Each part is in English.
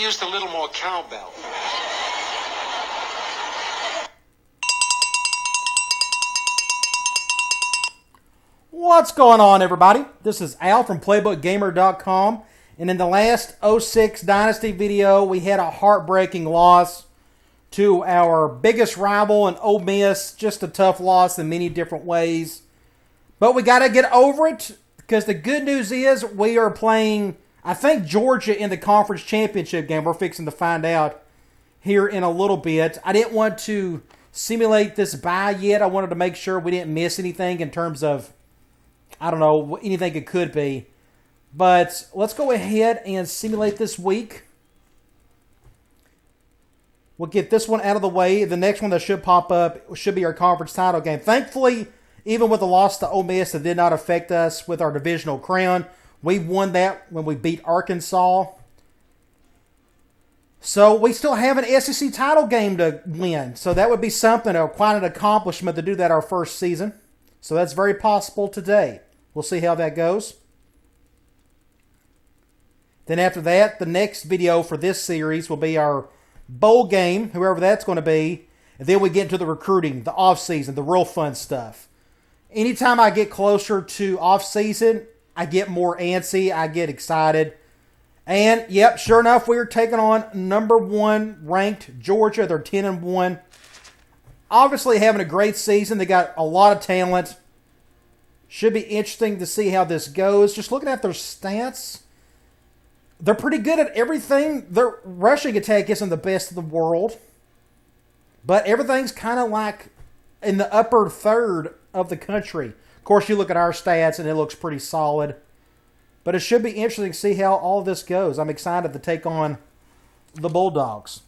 have used a little more cowbell. What's going on, everybody? This is Al from PlaybookGamer.com, and in the last 06 Dynasty video, we had a heartbreaking loss to our biggest rival in Ole Miss. Just a tough loss in many different ways, but we got to get over it, because the good news is we are playing, I think, Georgia in the conference championship game. We're fixing to find out here in a little bit. I didn't want to simulate this bye yet. I wanted to make sure we didn't miss anything in terms of, I don't know, anything it could be. But let's go ahead and simulate this week. We'll get this one out of the way. The next one that should pop up should be our conference title game. Thankfully, even with the loss to Ole Miss, it did not affect us with our divisional crown. We won that when we beat Arkansas. So we still have an SEC title game to win. So that would be something, quite an accomplishment to do that our first season. So that's very possible today. We'll see how that goes. Then after that, the next video for this series will be our bowl game, whoever that's going to be. And then we get into the recruiting, the off-season, the real fun stuff. Anytime I get closer to off-season, I get more antsy, I get excited. And, yep, sure enough, we are taking on number 1 ranked Georgia. They're 10-1. Obviously having a great season. They got a lot of talent. Should be interesting to see how this goes. Just looking at their stats, they're pretty good at everything. Their rushing attack isn't the best in the world, but everything's kind of like in the upper third of the country. Of course, you look at our stats and it looks pretty solid, but it should be interesting to see how all this goes. I'm excited to take on the Bulldogs.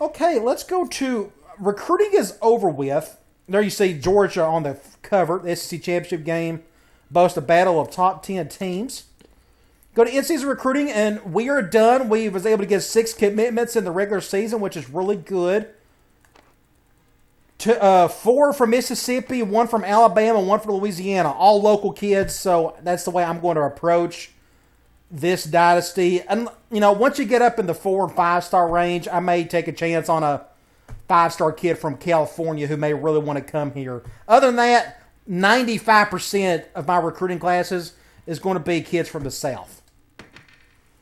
Okay, let's go to recruiting is over with. There you see Georgia on the cover, the SEC Championship game, boasts a battle of top 10 teams. Go to in-season recruiting, and we are done. We was able to get 6 commitments in the regular season, which is really good. 4 from Mississippi, 1 from Alabama, 1 from Louisiana. All local kids, so that's the way I'm going to approach this dynasty. And, you know, once you get up in the 4- and 5-star range, I may take a chance on a 5-star kid from California who may really want to come here. Other than that, 95% of my recruiting classes is going to be kids from the South.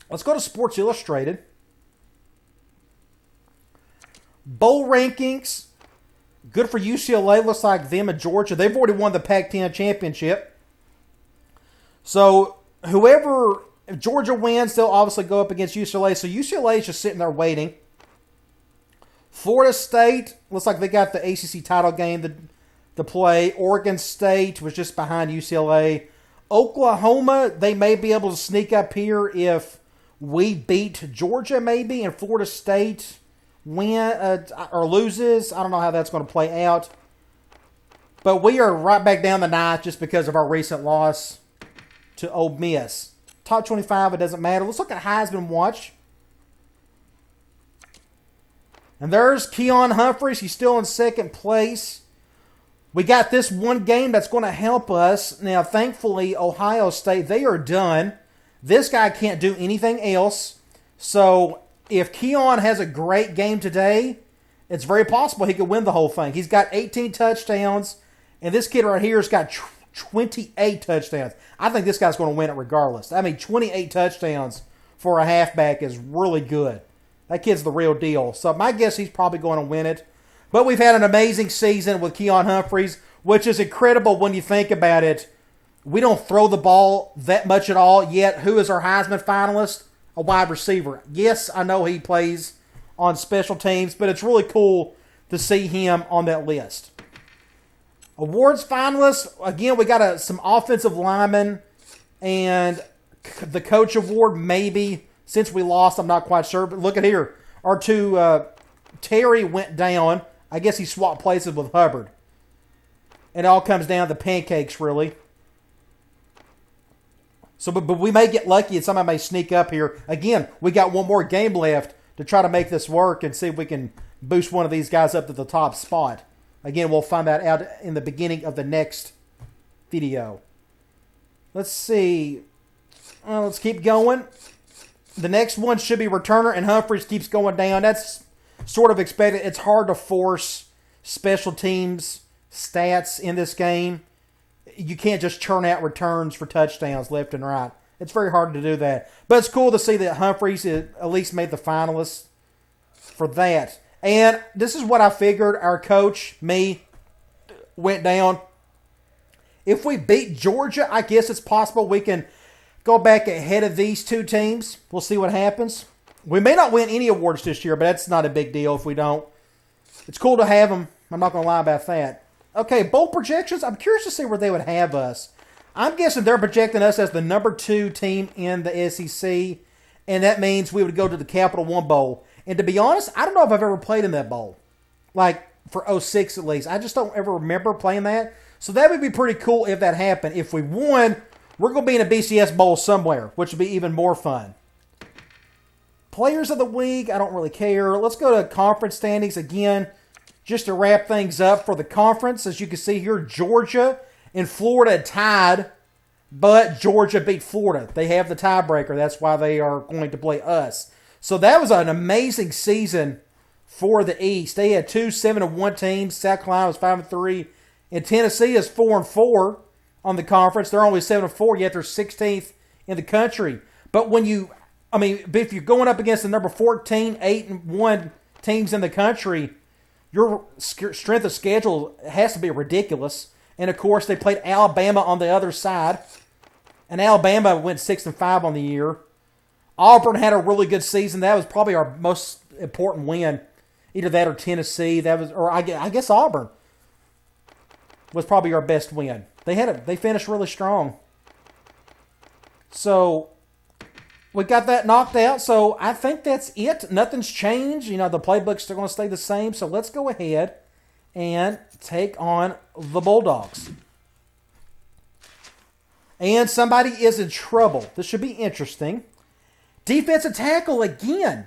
Let's go to Sports Illustrated. Bowl rankings. Good for UCLA. Looks like them and Georgia. They've already won the Pac-10 championship. So if Georgia wins, they'll obviously go up against UCLA. So UCLA is just sitting there waiting. Florida State, looks like they got the ACC title game to play. Oregon State was just behind UCLA. Oklahoma, they may be able to sneak up here if we beat Georgia maybe, and Florida State win or loses. I don't know how that's going to play out. But we are right back down the ninth just because of our recent loss to Ole Miss. Top 25, it doesn't matter. Let's look at Heisman Watch. And there's Keon Humphreys. He's still in second place. We got this one game that's going to help us. Now, thankfully, Ohio State, they are done. This guy can't do anything else. So, if Keon has a great game today, it's very possible he could win the whole thing. He's got 18 touchdowns, and this kid right here has got 28 touchdowns. I think this guy's going to win it regardless. I mean, 28 touchdowns for a halfback is really good. That kid's the real deal. So my guess he's probably going to win it. But we've had an amazing season with Keon Humphreys, which is incredible when you think about it. We don't throw the ball that much at all, yet who is our Heisman finalist? A wide receiver. Yes, I know he plays on special teams, but it's really cool to see him on that list. Awards finalists, again, we got some offensive linemen and the coach award maybe. Since we lost, I'm not quite sure. But look at here. Our two, Terry went down. I guess he swapped places with Hubbard. And it all comes down to pancakes, really. So, but we may get lucky and somebody may sneak up here. Again, we got one more game left to try to make this work and see if we can boost one of these guys up to the top spot. Again, we'll find that out in the beginning of the next video. Let's see. Let's keep going. The next one should be returner, and Humphreys keeps going down. That's sort of expected. It's hard to force special teams stats in this game. You can't just churn out returns for touchdowns left and right. It's very hard to do that. But it's cool to see that Humphreys at least made the finalists for that. And this is what I figured. Our coach, me, went down. If we beat Georgia, I guess it's possible we can go back ahead of these two teams. We'll see what happens. We may not win any awards this year, but that's not a big deal if we don't. It's cool to have them. I'm not going to lie about that. Okay, bowl projections. I'm curious to see where they would have us. I'm guessing they're projecting us as the number 2 team in the SEC, and that means we would go to the Capital One Bowl. And to be honest, I don't know if I've ever played in that bowl. Like, for 06 at least. I just don't ever remember playing that. So that would be pretty cool if that happened. If we won, we're going to be in a BCS Bowl somewhere, which would be even more fun. Players of the week, I don't really care. Let's go to conference standings again. Just to wrap things up for the conference, as you can see here, Georgia and Florida tied, but Georgia beat Florida. They have the tiebreaker. That's why they are going to play us. So that was an amazing season for the East. They had 2 7-1 teams. South Carolina was 5-3, and Tennessee is 4-4 on the conference. They're only 7-4, yet they're 16th in the country. But if you're going up against the number 14, 8-1 teams in the country, your strength of schedule has to be ridiculous. And, of course, they played Alabama on the other side. And Alabama went 6-5 on the year. Auburn had a really good season. That was probably our most important win. Either that or Tennessee. I guess Auburn was probably our best win. They finished really strong. So we got that knocked out. So I think that's it. Nothing's changed. The playbooks are going to stay the same. So let's go ahead and take on the Bulldogs. And somebody is in trouble. This should be interesting. Defensive tackle again.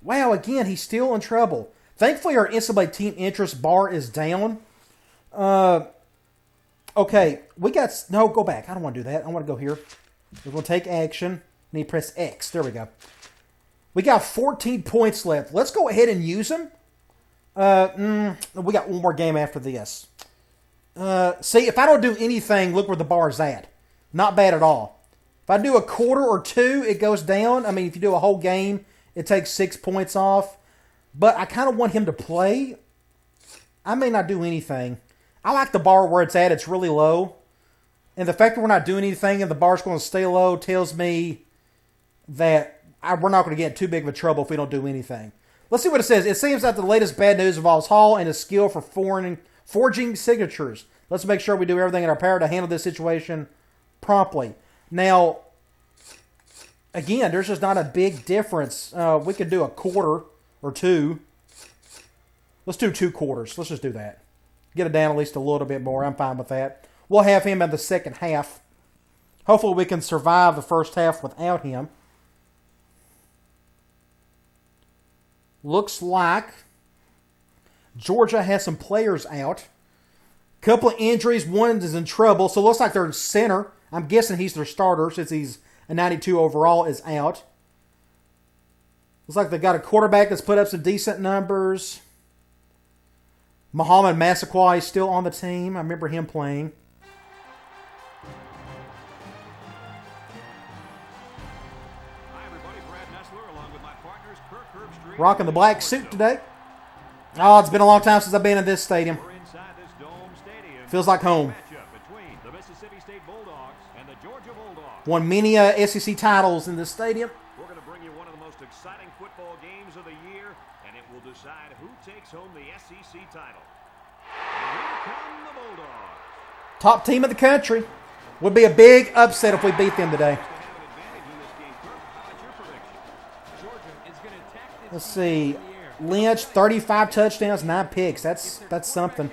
Wow, again, he's still in trouble. Thankfully, our NCAA team interest bar is down. Okay, go back. I don't want to do that. I want to go here. We're going to take action. Need to press X. There we go. We got 14 points left. Let's go ahead and use them. We got one more game after this. See, if I don't do anything, look where the bar is at. Not bad at all. If I do a quarter or 2, it goes down. If you do a whole game, it takes 6 points off. But I kind of want him to play. I may not do anything. I like the bar where it's at. It's really low. And the fact that we're not doing anything and the bar's going to stay low tells me that we're not going to get in too big of a trouble if we don't do anything. Let's see what it says. It seems that the latest bad news involves Hall and his skill for forging signatures. Let's make sure we do everything in our power to handle this situation promptly. Now, again, there's just not a big difference. We could do a quarter or 2. Let's do 2 quarters. Let's just do that. Get it down at least a little bit more. I'm fine with that. We'll have him in the second half. Hopefully we can survive the first half without him. Looks like Georgia has some players out. Couple of injuries. One is in trouble. So it looks like their center, I'm guessing he's their starter since he's a 92 overall, is out. Looks like they got a quarterback that's put up some decent numbers. Muhammad Massaquoi is still on the team. I remember him playing. Rocking the black suit today. Oh, it's been a long time since I've been in this stadium. Feels like home. Won many SEC titles in this stadium. We're going to bring you one of the most exciting football games of the year, and it will decide who takes home the SEC title. And here come the Bulldogs. Top team of the country. Would be a big upset if we beat them today. Let's see. Lynch, 35 touchdowns, 9 picks. That's something.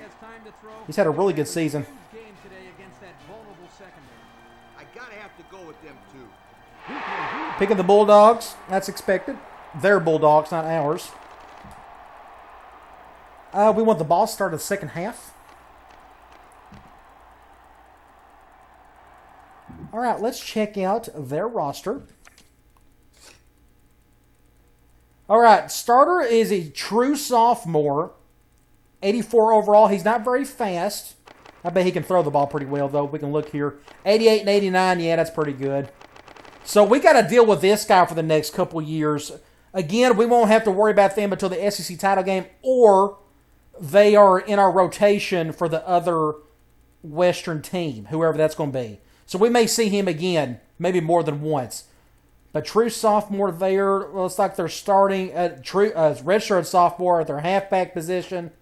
He's had a really good season. I gotta have to go with them too. Picking the Bulldogs. That's expected. Their Bulldogs, not ours. We want the ball to start the second half. All right, let's check out their roster. All right, starter is a true sophomore. 84 overall. He's not very fast. I bet he can throw the ball pretty well, though. We can look here. 88 and 89. Yeah, that's pretty good. So we got to deal with this guy for the next couple years. Again, we won't have to worry about them until the SEC title game, or they are in our rotation for the other Western team, whoever that's going to be. So we may see him again, maybe more than once. But true sophomore there, looks like they're starting at redshirt sophomore at their halfback position.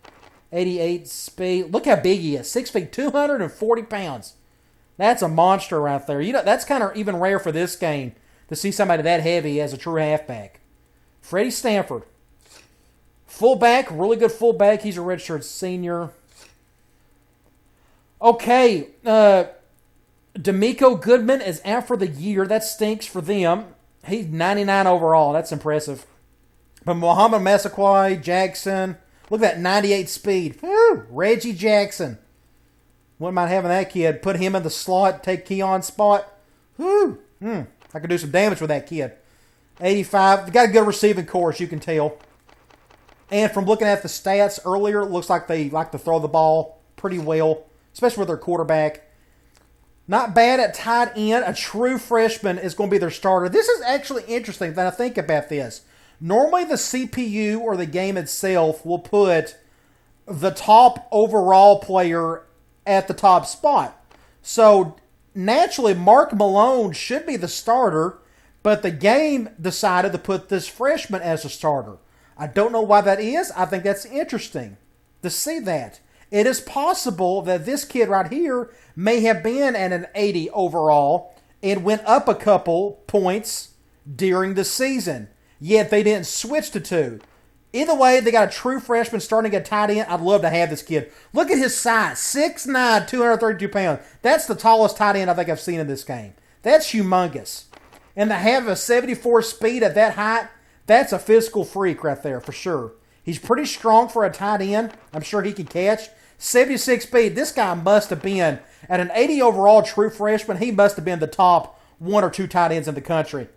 88 speed. Look how big he is. 6 feet, 240 pounds. That's a monster right there. You know, that's kind of even rare for this game to see somebody that heavy as a true halfback. Freddie Stanford. Fullback, really good fullback. He's a redshirt senior. Okay, D'Amico Goodman is out for the year. That stinks for them. He's 99 overall. That's impressive. But Muhammad Massaquoi Jackson, look at that 98 speed. Woo! Reggie Jackson. Wouldn't mind having that kid. Put him in the slot, take Keon's spot. Woo! I could do some damage with that kid. 85. Got a good receiving core, as you can tell. And from looking at the stats earlier, it looks like they like to throw the ball pretty well, especially with their quarterback. Not bad at tight end. A true freshman is going to be their starter. This is actually interesting that I think about this. Normally the CPU or the game itself will put the top overall player at the top spot. So naturally Mark Malone should be the starter, but the game decided to put this freshman as a starter. I don't know why that is. I think that's interesting to see that. It is possible that this kid right here may have been at an 80 overall and went up a couple points during the season, yet they didn't switch to 2. Either way, they got a true freshman starting at tight end. I'd love to have this kid. Look at his size, 6'9", 232 pounds. That's the tallest tight end I think I've seen in this game. That's humongous. And to have a 74 speed at that height, that's a physical freak right there for sure. He's pretty strong for a tight end. I'm sure he can catch. 76 speed. This guy must have been, at an 80 overall true freshman, he must have been the top 1 or 2 tight ends in the country.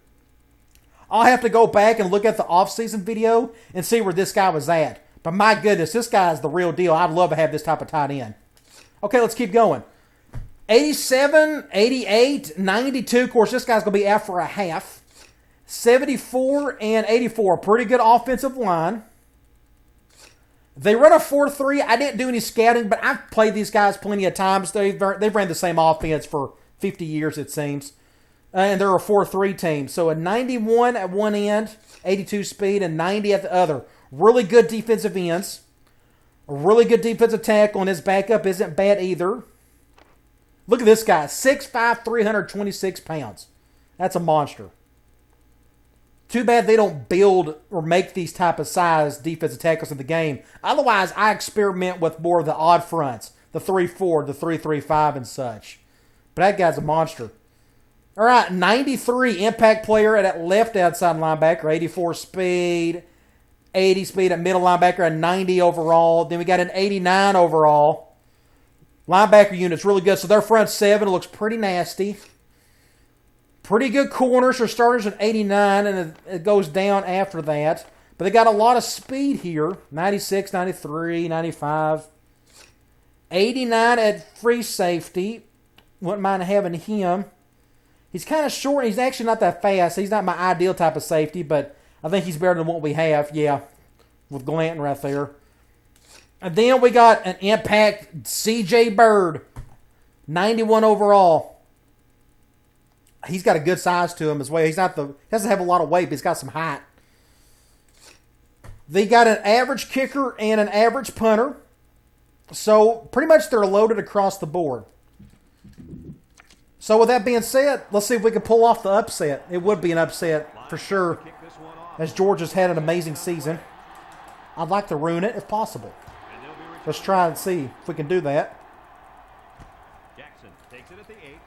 I'll have to go back and look at the offseason video and see where this guy was at. But my goodness, this guy is the real deal. I'd love to have this type of tight end. Okay, let's keep going. 87, 88, 92. Of course, this guy's going to be out for a half. 74 and 84. Pretty good offensive line. They run a 4-3. I didn't do any scouting, but I've played these guys plenty of times. They've ran the same offense for 50 years, it seems. And they're a 4-3 team. So a 91 at one end, 82 speed, and 90 at the other. Really good defensive ends. A really good defensive tackle, and his backup isn't bad either. Look at this guy, 6'5", 326 pounds. That's a monster. Too bad they don't build or make these type of size defensive tackles in the game. Otherwise, I experiment with more of the odd fronts, the 3-4, the 3-3-5, and such. But that guy's a monster. All right, 93 impact player at that left outside linebacker, 84 speed, 80 speed at middle linebacker, and 90 overall. Then we got an 89 overall. Linebacker unit's really good. So their front seven looks pretty nasty. Pretty good corners for starters at 89, and it goes down after that. But they got a lot of speed here. 96, 93, 95. 89 at free safety. Wouldn't mind having him. He's kind of short. He's actually not that fast. He's not my ideal type of safety, but I think he's better than what we have. Yeah, with Glanton right there. And then we got an impact C.J. Bird. 91 overall. He's got a good size to him as well. He doesn't have a lot of weight, but he's got some height. They got an average kicker and an average punter. So pretty much they're loaded across the board. So with that being said, let's see if we can pull off the upset. It would be an upset for sure, as Georgia's had an amazing season. I'd like to ruin it if possible. Let's try and see if we can do that. Jackson takes it at the 8.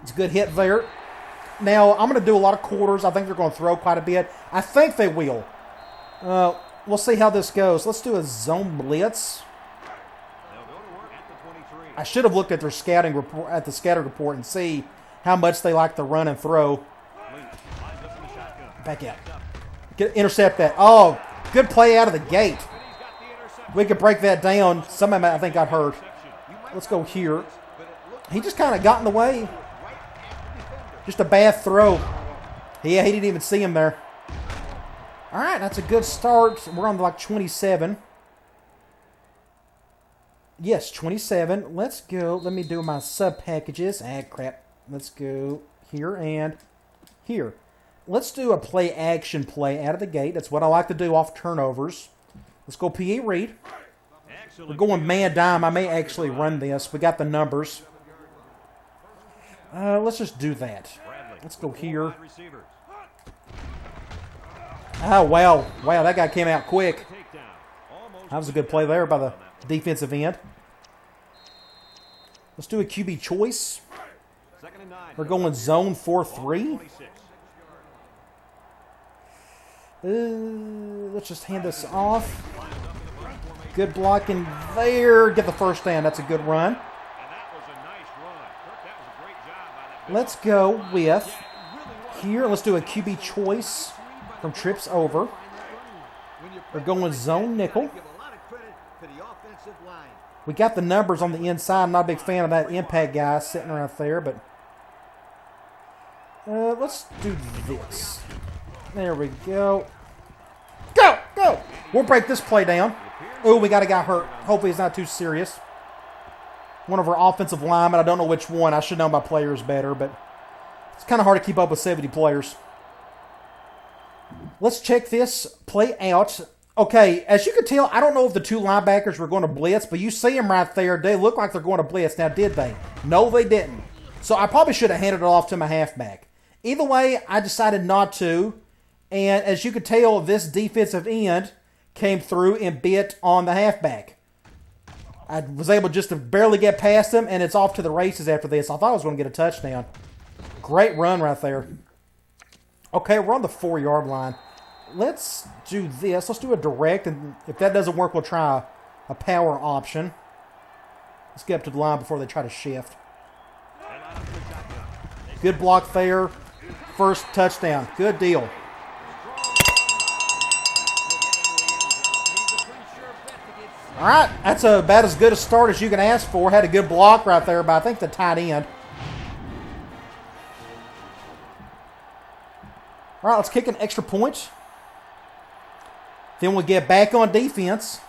It's a good hit there. Now, I'm going to do a lot of quarters. I think they're going to throw quite a bit. I think they will. We'll see how this goes. Let's do a zone blitz. I should have looked at their scouting report, and see how much they like to run and throw. Back out. Intercept that. Oh, good play out of the gate. We could break that down. Somebody, I think, got hurt. Let's go here. He just kind of got in the way. Just a bad throw. Yeah, he didn't even see him there. All right, that's a good start. We're on like 27. Yes, 27. Let's go. Let me do my sub packages. Ah, crap. Let's go here and here. Let's do a play action play out of the gate. That's what I like to do off turnovers. Let's go P.E. Reed. We're going man dime. I may actually run this. We got the numbers. Let's just do that. Let's go here. Oh, wow. Wow, that guy came out quick. That was a good play there by the defensive end. Let's do a QB choice. We're going zone 4-3. Let's just hand this off. Good blocking there. Get the first down. That's a good run. Let's go with here. Let's do a QB choice from trips over. We're going zone nickel. We got the numbers on the inside. I'm not a big fan of that impact guy sitting right there, but let's do this. There we go. Go! Go! We'll break this play down. Oh, we got a guy hurt. Hopefully it's not too serious. One of our offensive linemen. I don't know which one. I should know my players better, but it's kind of hard to keep up with 70 players. Let's check this play out. Okay, as you can tell, I don't know if the two linebackers were going to blitz, but you see them right there. They look like they're going to blitz. Now, did they? No, they didn't. So I probably should have handed it off to my halfback. Either way, I decided not to. And as you can tell, this defensive end came through and bit on the halfback. I was able just to barely get past him, and it's off to the races after this. I thought I was going to get a touchdown. Great run right there. Okay, we're on the 4-yard line. Let's do this. Let's do a direct, and if that doesn't work, we'll try a power option. Let's get up to the line before they try to shift. Good block there. First touchdown. Good deal. All right, that's about as good a start as you can ask for. Had a good block right there by, I think, the tight end. All right, let's kick an extra point. Then we'll get back on defense.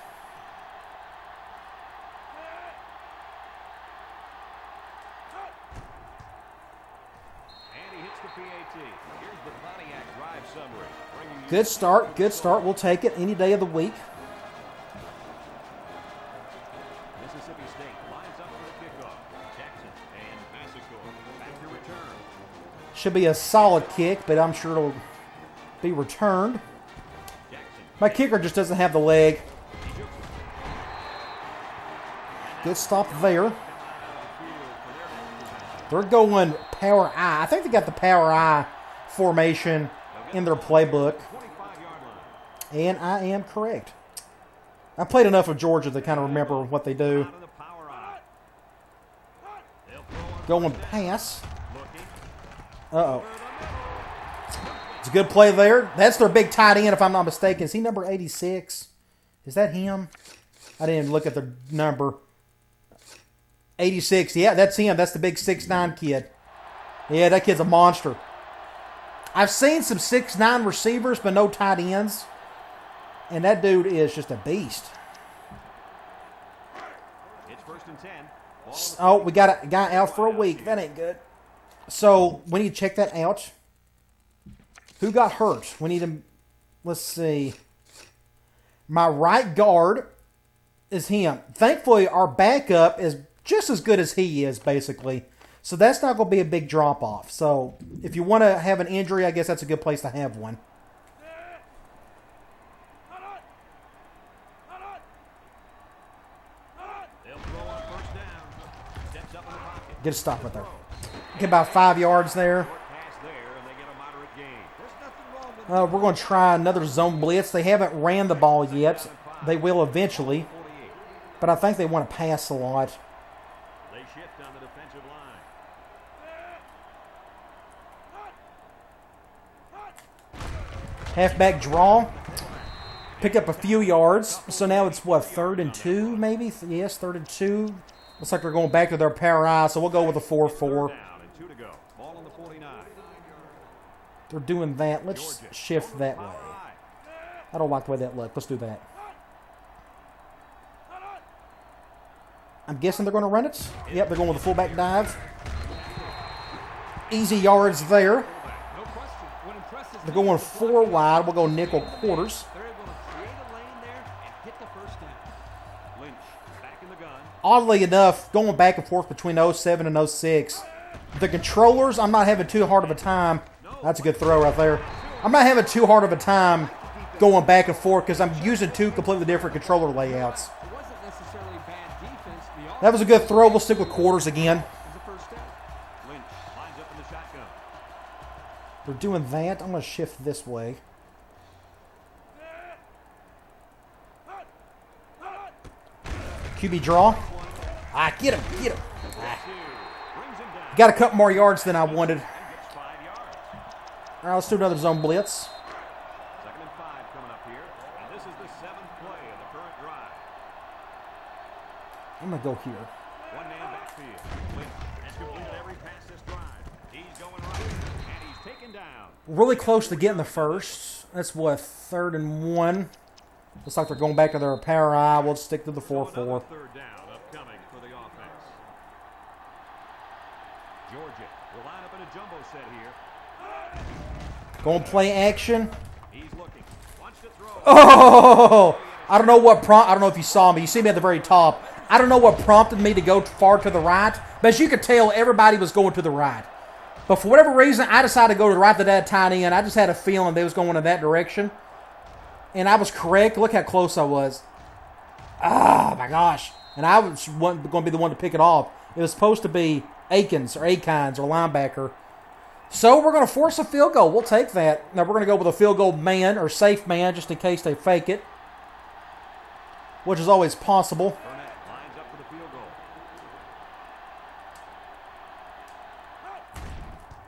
Good start, good start. We'll take it any day of the week. Mississippi State lines up for the kickoff. Jackson and Massacre back to return. Should be a solid kick, but I'm sure it'll be returned. My kicker just doesn't have the leg. Good stop there. They're going power I. I think they got the power I formation in their playbook. And I am correct. I played enough of Georgia to kind of remember what they do. Going pass. Uh-oh. It's a good play there. That's their big tight end, if I'm not mistaken. Is he number 86? Is that him? I didn't even look at the number. 86. Yeah, that's him. That's the big 6'9 kid. Yeah, that kid's a monster. I've seen some 6'9 receivers, but no tight ends. And that dude is just a beast. It's 1st and 10. Oh, we got a guy out for a week. That ain't good. So, we need to check that out. Who got hurt? We need to, let's see. My right guard is him. Thankfully, our backup is just as good as he is, basically. So that's not going to be a big drop-off. So if you want to have an injury, I guess that's a good place to have one. Get a stop right there. Get about 5 yards there. We're going to try another zone blitz. They haven't ran the ball yet. They will eventually. But I think they want to pass a lot. They shift on the defensive line. Halfback draw. Pick up a few yards. So now it's, what, 3rd and 2, maybe? Yes, 3rd and 2. Looks like they're going back to their power I, so we'll go with a 4-4. They're doing that. Let's shift that way. I don't like the way that looked. Let's do that. I'm guessing they're going to run it. Yep, they're going with a fullback dive. Easy yards there. They're going 4 wide. We'll go nickel quarters. Oddly enough, going back and forth between 07 and 06, the controllers, I'm not having too hard of a time. That's a good throw right there. I'm not having too hard of a time going back and forth because I'm using 2 completely different controller layouts. That was a good throw. We'll stick with quarters again. They're doing that. I'm going to shift this way. QB draw. Get him. Get him. Got a couple more yards than I wanted. All right, let's do another zone blitz. 2nd and 5 coming up here. And this is the 7th play of the current drive. I'm going to go here. One-man backfield. Lynch has completed every pass this drive. He's going right, and he's taken down. Really close to getting the first. That's what, 3rd and 1. Looks like they're going back to their power I. We'll stick to the 4-4. 3rd down upcoming for the offense. Georgia will line up in a jumbo set here. Going play action. He's looking. Wants to throw. Oh! I don't know what I don't know if you saw me. You see me at the very top. I don't know what prompted me to go far to the right. But as you could tell, everybody was going to the right. But for whatever reason, I decided to go to the right to that tight end. I just had a feeling they was going in that direction. And I was correct. Look how close I was. Oh, my gosh. And I was going to be the one to pick it off. It was supposed to be Akins or linebacker. So we're going to force a field goal. We'll take that. Now we're going to go with a field goal man or safe man just in case they fake it, which is always possible. Burnett lines up for the field goal.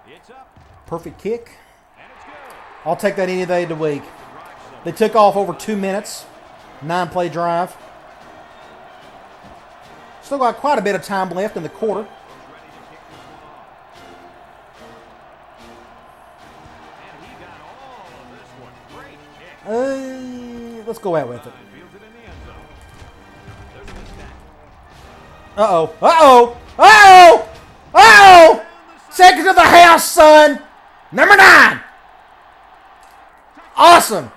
It's up. Perfect kick. And it's good. I'll take that any day of the week. They took off over 2 minutes. 9-play drive. Still got quite a bit of time left in the quarter. Let's go out with it. Uh-oh. Uh-oh. Uh-oh. Uh-oh. Second to the house, son. Number 9. Awesome.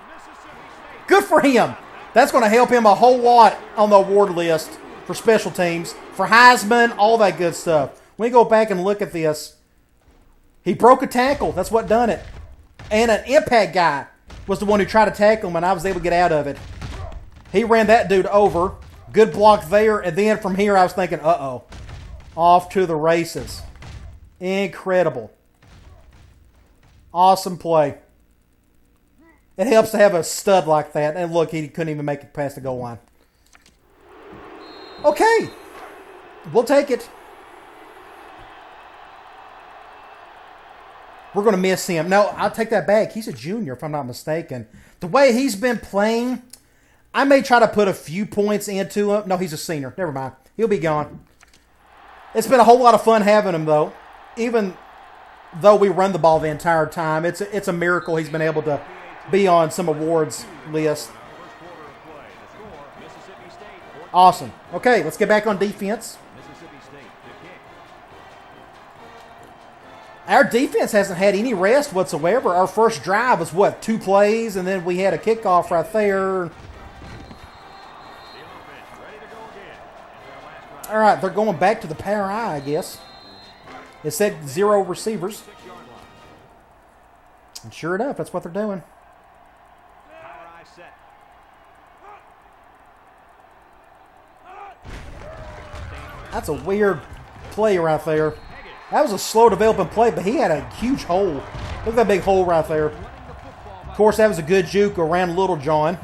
Good for him. That's going to help him a whole lot on the award list for special teams, for Heisman, all that good stuff. When we go back and look at this, he broke a tackle. That's what done it. And an impact guy was the one who tried to tackle him, and I was able to get out of it. He ran that dude over. Good block there. And then from here, I was thinking, uh-oh. Off to the races. Incredible. Awesome play. It helps to have a stud like that. And look, he couldn't even make it past the goal line. Okay. We'll take it. We're going to miss him. No, I'll take that back. He's a junior, if I'm not mistaken. The way he's been playing, I may try to put a few points into him. No, he's a senior. Never mind. He'll be gone. It's been a whole lot of fun having him, though. Even though we run the ball the entire time, it's a miracle he's been able to be on some awards list. Awesome. Okay, let's get back on defense. Our defense hasn't had any rest whatsoever. Our first drive was, 2 plays, and then we had a kickoff right there. All right, they're going back to the power I guess. It said 0 receivers. And sure enough, that's what they're doing. That's a weird play right there. That was a slow developing play, but he had a huge hole. Look at that big hole right there. Of course, that was a good juke around Little John.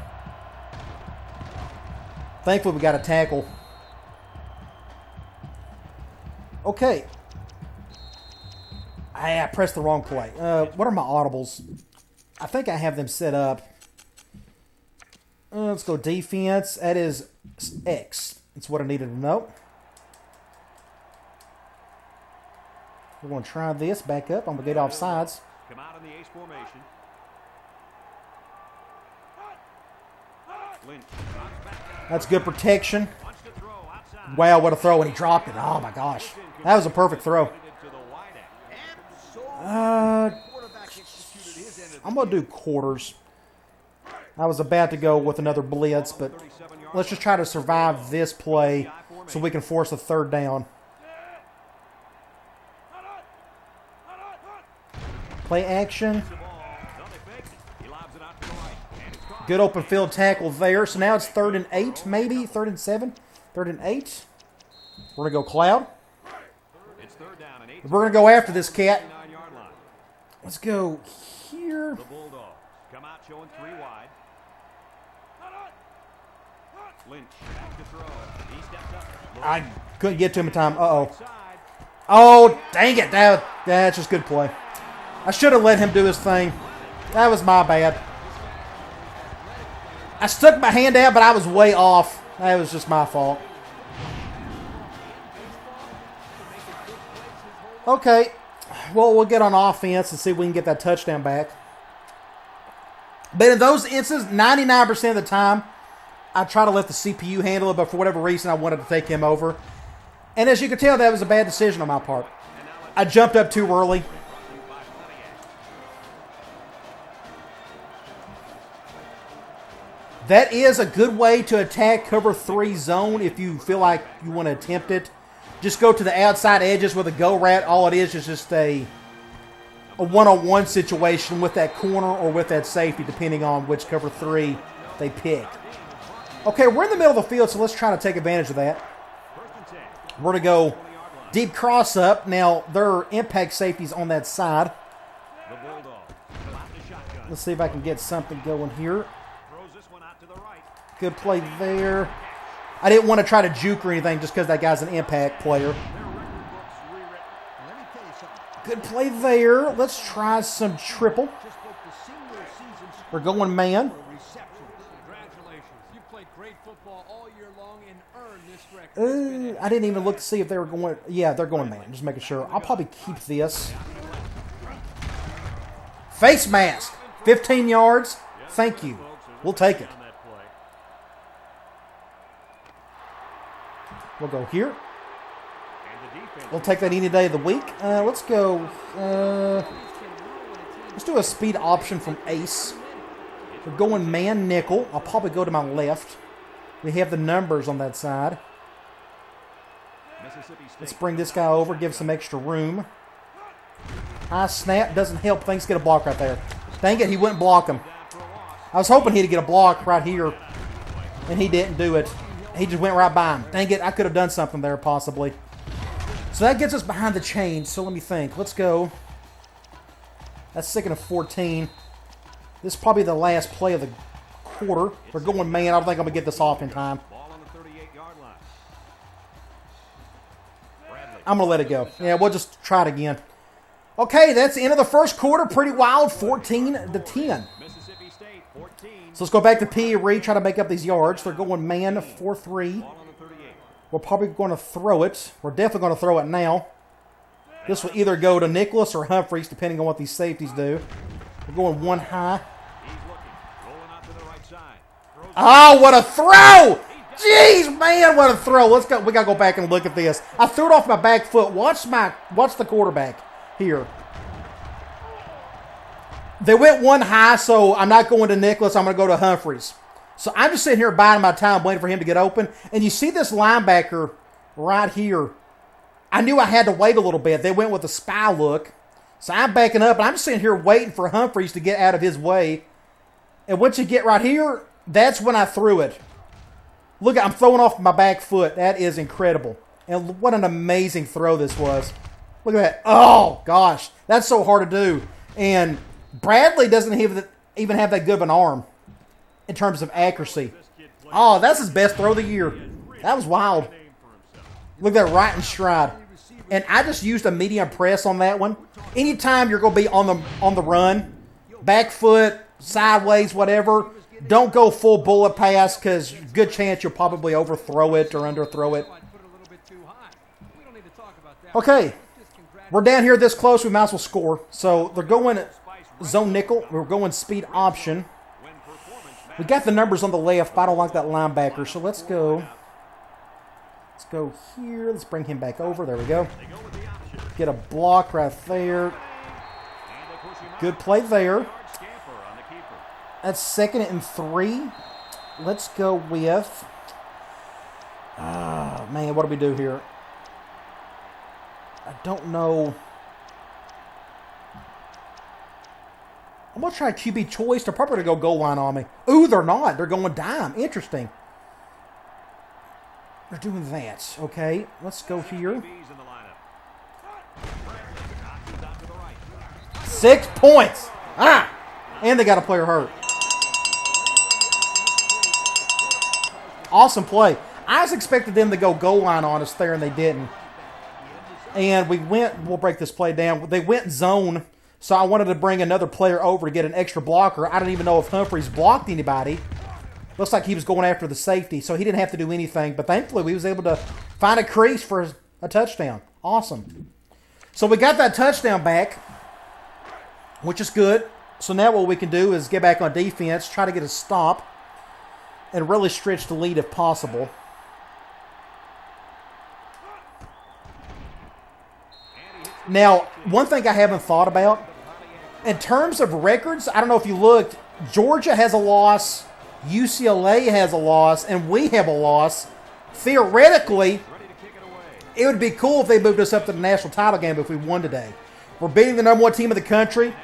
Thankfully, we got a tackle. Okay. I pressed the wrong play. What are my audibles? I think I have them set up. Let's go defense. That is X. That's what I needed to know. We're going to try this. Back up. I'm going to get off sides. Come out in the ace formation. Lynch drops back. That's good protection. Wants to throw outside. Wow, what a throw when he dropped it. Oh, my gosh. That was a perfect throw. To the wideout. Quarterback executed his end of I'm going to do quarters. I was about to go with another blitz, but let's just try to survive this play so we can force a third down. Play action. Good open field tackle there. So now it's 3rd and 8, maybe 3rd and 7, 3rd and 8. We're gonna go cloud. It's 3rd down and 8. We're gonna go after this cat. 9-yard line. Let's go here. The Bulldogs come out showing 3 wide. Lynch back to throw. He steps up. I couldn't get to him in time. Uh-oh. Oh, dang it. That's just good play. I should have let him do his thing. That was my bad. I stuck my hand out, but I was way off. That was just my fault. Okay. Well, we'll get on offense and see if we can get that touchdown back. But in those instances, 99% of the time, I try to let the CPU handle it, but for whatever reason, I wanted to take him over. And as you can tell, that was a bad decision on my part. I jumped up too early. That is a good way to attack cover 3 zone if you feel like you want to attempt it. Just go to the outside edges with a go route. All it is just a one-on-one situation with that corner or with that safety, depending on which cover 3 they pick. Okay, we're in the middle of the field, so let's try to take advantage of that. We're going to go deep cross up. Now, there are impact safeties on that side. Let's see if I can get something going here. Good play there. I didn't want to try to juke or anything just because that guy's an impact player. Good play there. Let's try some triple. We're going man. I didn't even look to see if they were going. Yeah, they're going man. Just making sure. I'll probably keep this. Face mask. 15 yards. Thank you. We'll take it. We'll go here. We'll take that any day of the week. Let's go. Let's do a speed option from Ace. We're going man nickel. I'll probably go to my left. We have the numbers on that side. Let's bring this guy over, give some extra room. High snap doesn't help things. Get a block right there. Dang it, he wouldn't block him. I was hoping he'd get a block right here, and he didn't do it. He just went right by him. Dang it, I could have done something there possibly. So that gets us behind the chains. So let me think. Let's go. That's 2nd and 14. This is probably the last play of the quarter. We're going man. I don't think I'm going to get this off in time. I'm going to let it go. Yeah, we'll just try it again. Okay, that's the end of the first quarter. Pretty wild, 14-10. So let's go back to P. Try to make up these yards. They're going man 4-3. We're probably going to throw it. We're definitely going to throw it now. This will either go to Nicholas or Humphreys, depending on what these safeties do. We're going one high. Oh, what a throw! Jeez, man, what a throw. Let's go. We got to go back and look at this. I threw it off my back foot. Watch the quarterback here. They went one high, so I'm not going to Nicholas. I'm going to go to Humphreys. So I'm just sitting here biding my time, waiting for him to get open. And you see this linebacker right here. I knew I had to wait a little bit. They went with a spy look. So I'm backing up, and I'm just sitting here waiting for Humphreys to get out of his way. And once you get right here, that's when I threw it. Look, I'm throwing off my back foot. That is incredible. And what an amazing throw this was. Look at that. Oh, gosh. That's so hard to do. And Bradley doesn't even have that good of an arm in terms of accuracy. Oh, that's his best throw of the year. That was wild. Look at that right in stride. And I just used a medium press on that one. Anytime you're going to be on the run, back foot, sideways, whatever. Don't go full bullet pass because good chance you'll probably overthrow it or underthrow it. Okay, we're down here this close. We might as well score. So they're going zone nickel. We're going speed option. We got the numbers on the left, but I don't like that linebacker. So let's go. Let's go here. Let's bring him back over. There we go. Get a block right there. Good play there. That's 2nd and 3. Let's go with... man, what do we do here? I don't know. I'm going to try QB choice. They're probably going to go goal line on me. Ooh, they're not. They're going dime. Interesting. They're doing that. Okay, let's go here. 6 points. And they got a player hurt. Awesome play. I was expecting them to go goal line on us there, and they didn't. And we'll break this play down. They went zone, so I wanted to bring another player over to get an extra blocker. I don't even know if Humphreys blocked anybody. Looks like he was going after the safety, so he didn't have to do anything. But thankfully, we was able to find a crease for a touchdown. Awesome. So we got that touchdown back, which is good. So now what we can do is get back on defense, try to get a stop, and really stretch the lead if possible. Now, one thing I haven't thought about, in terms of records, I don't know if you looked, Georgia has a loss, UCLA has a loss, and we have a loss. Theoretically, it would be cool if they moved us up to the national title game if we won today. We're beating the #1 team in the country.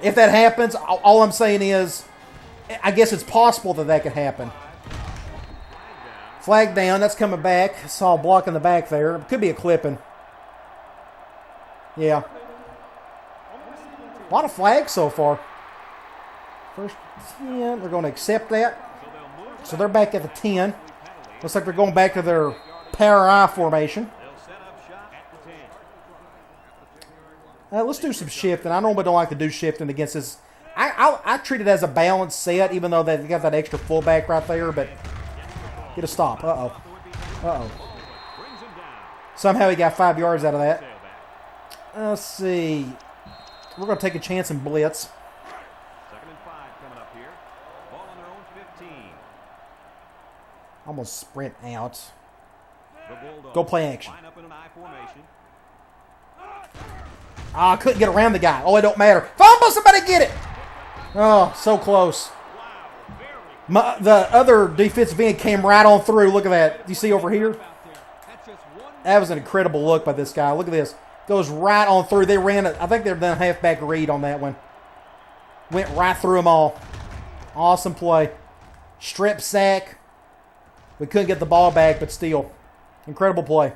If that happens, all I'm saying is, I guess it's possible that that could happen. Flag down, that's coming back. Saw a block in the back there. Could be a clipping. Yeah. A lot of flags so far. First 10, they're going to accept that. So they're back at the 10. Looks like they're going back to their power I formation. Let's do some shifting. I normally don't like to do shifting against this. I treat it as a balanced set, even though they've got that extra fullback right there. But get a stop. Uh-oh. Uh-oh. Somehow he got 5 yards out of that. Let's see. We're going to take a chance and blitz. 2nd and 5 coming up here. Ball on their own 15. Almost sprint out. The Bulldogs Go play action. line up in an I formation. I couldn't get around the guy. Oh, it don't matter. Fumble, somebody get it. Oh, so close. The other defensive end came right on through. Look at that. Do you see over here? That was an incredible look by this guy. Look at this. Goes right on through. They ran it. I think they've done a halfback read on that one. Went right through them all. Awesome play. Strip sack. We couldn't get the ball back, but still. Incredible play.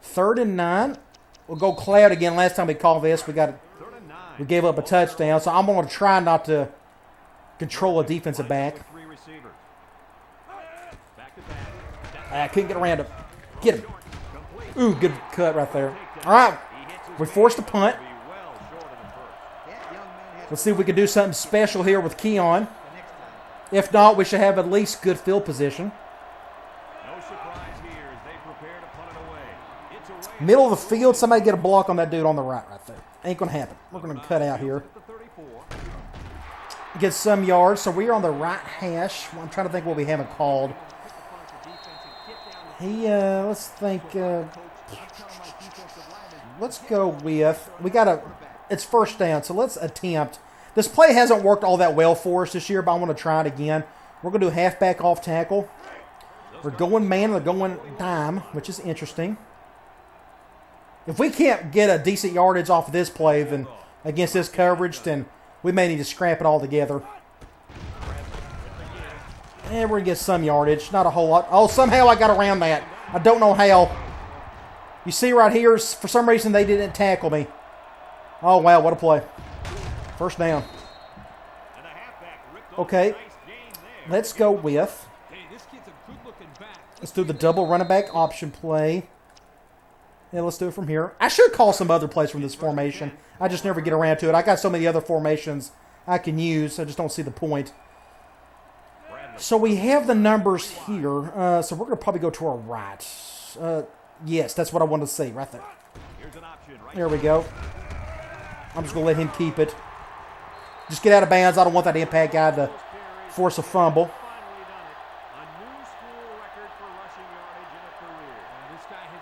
3rd and 9. We'll go cloud again. Last time we called this, we gave up a touchdown. So I'm going to try not to control a defensive back. I couldn't get around him. Get him. Ooh, good cut right there. All right. We forced a punt. Let's see if we can do something special here with Keon. If not, we should have at least good field position. Middle of the field, somebody get a block on that dude on the right there. Ain't going to happen. We're going to cut out here. Get some yards. So we are on the right hash. I'm trying to think what we haven't called. Let's think. Let's go with. It's 1st down, so let's attempt. This play hasn't worked all that well for us this year, but I want to try it again. We're going to do halfback off tackle. We're going man, they're going dime, which is interesting. If we can't get a decent yardage off of this play, then against this coverage, then we may need to scrap it all together. And we're going to get some yardage. Not a whole lot. Oh, somehow I got around that. I don't know how. You see right here, for some reason they didn't tackle me. Oh, wow, what a play. 1st down. Okay. Let's go with. Let's do the double running back option play. Yeah, let's do it from here. I should call some other plays from this formation. I just never get around to it. I got so many other formations I can use. I just don't see the point. So we have the numbers here. So we're going to probably go to our right. Yes, that's what I wanted to see right there. There we go. I'm just going to let him keep it. Just get out of bounds. I don't want that impact guy to force a fumble.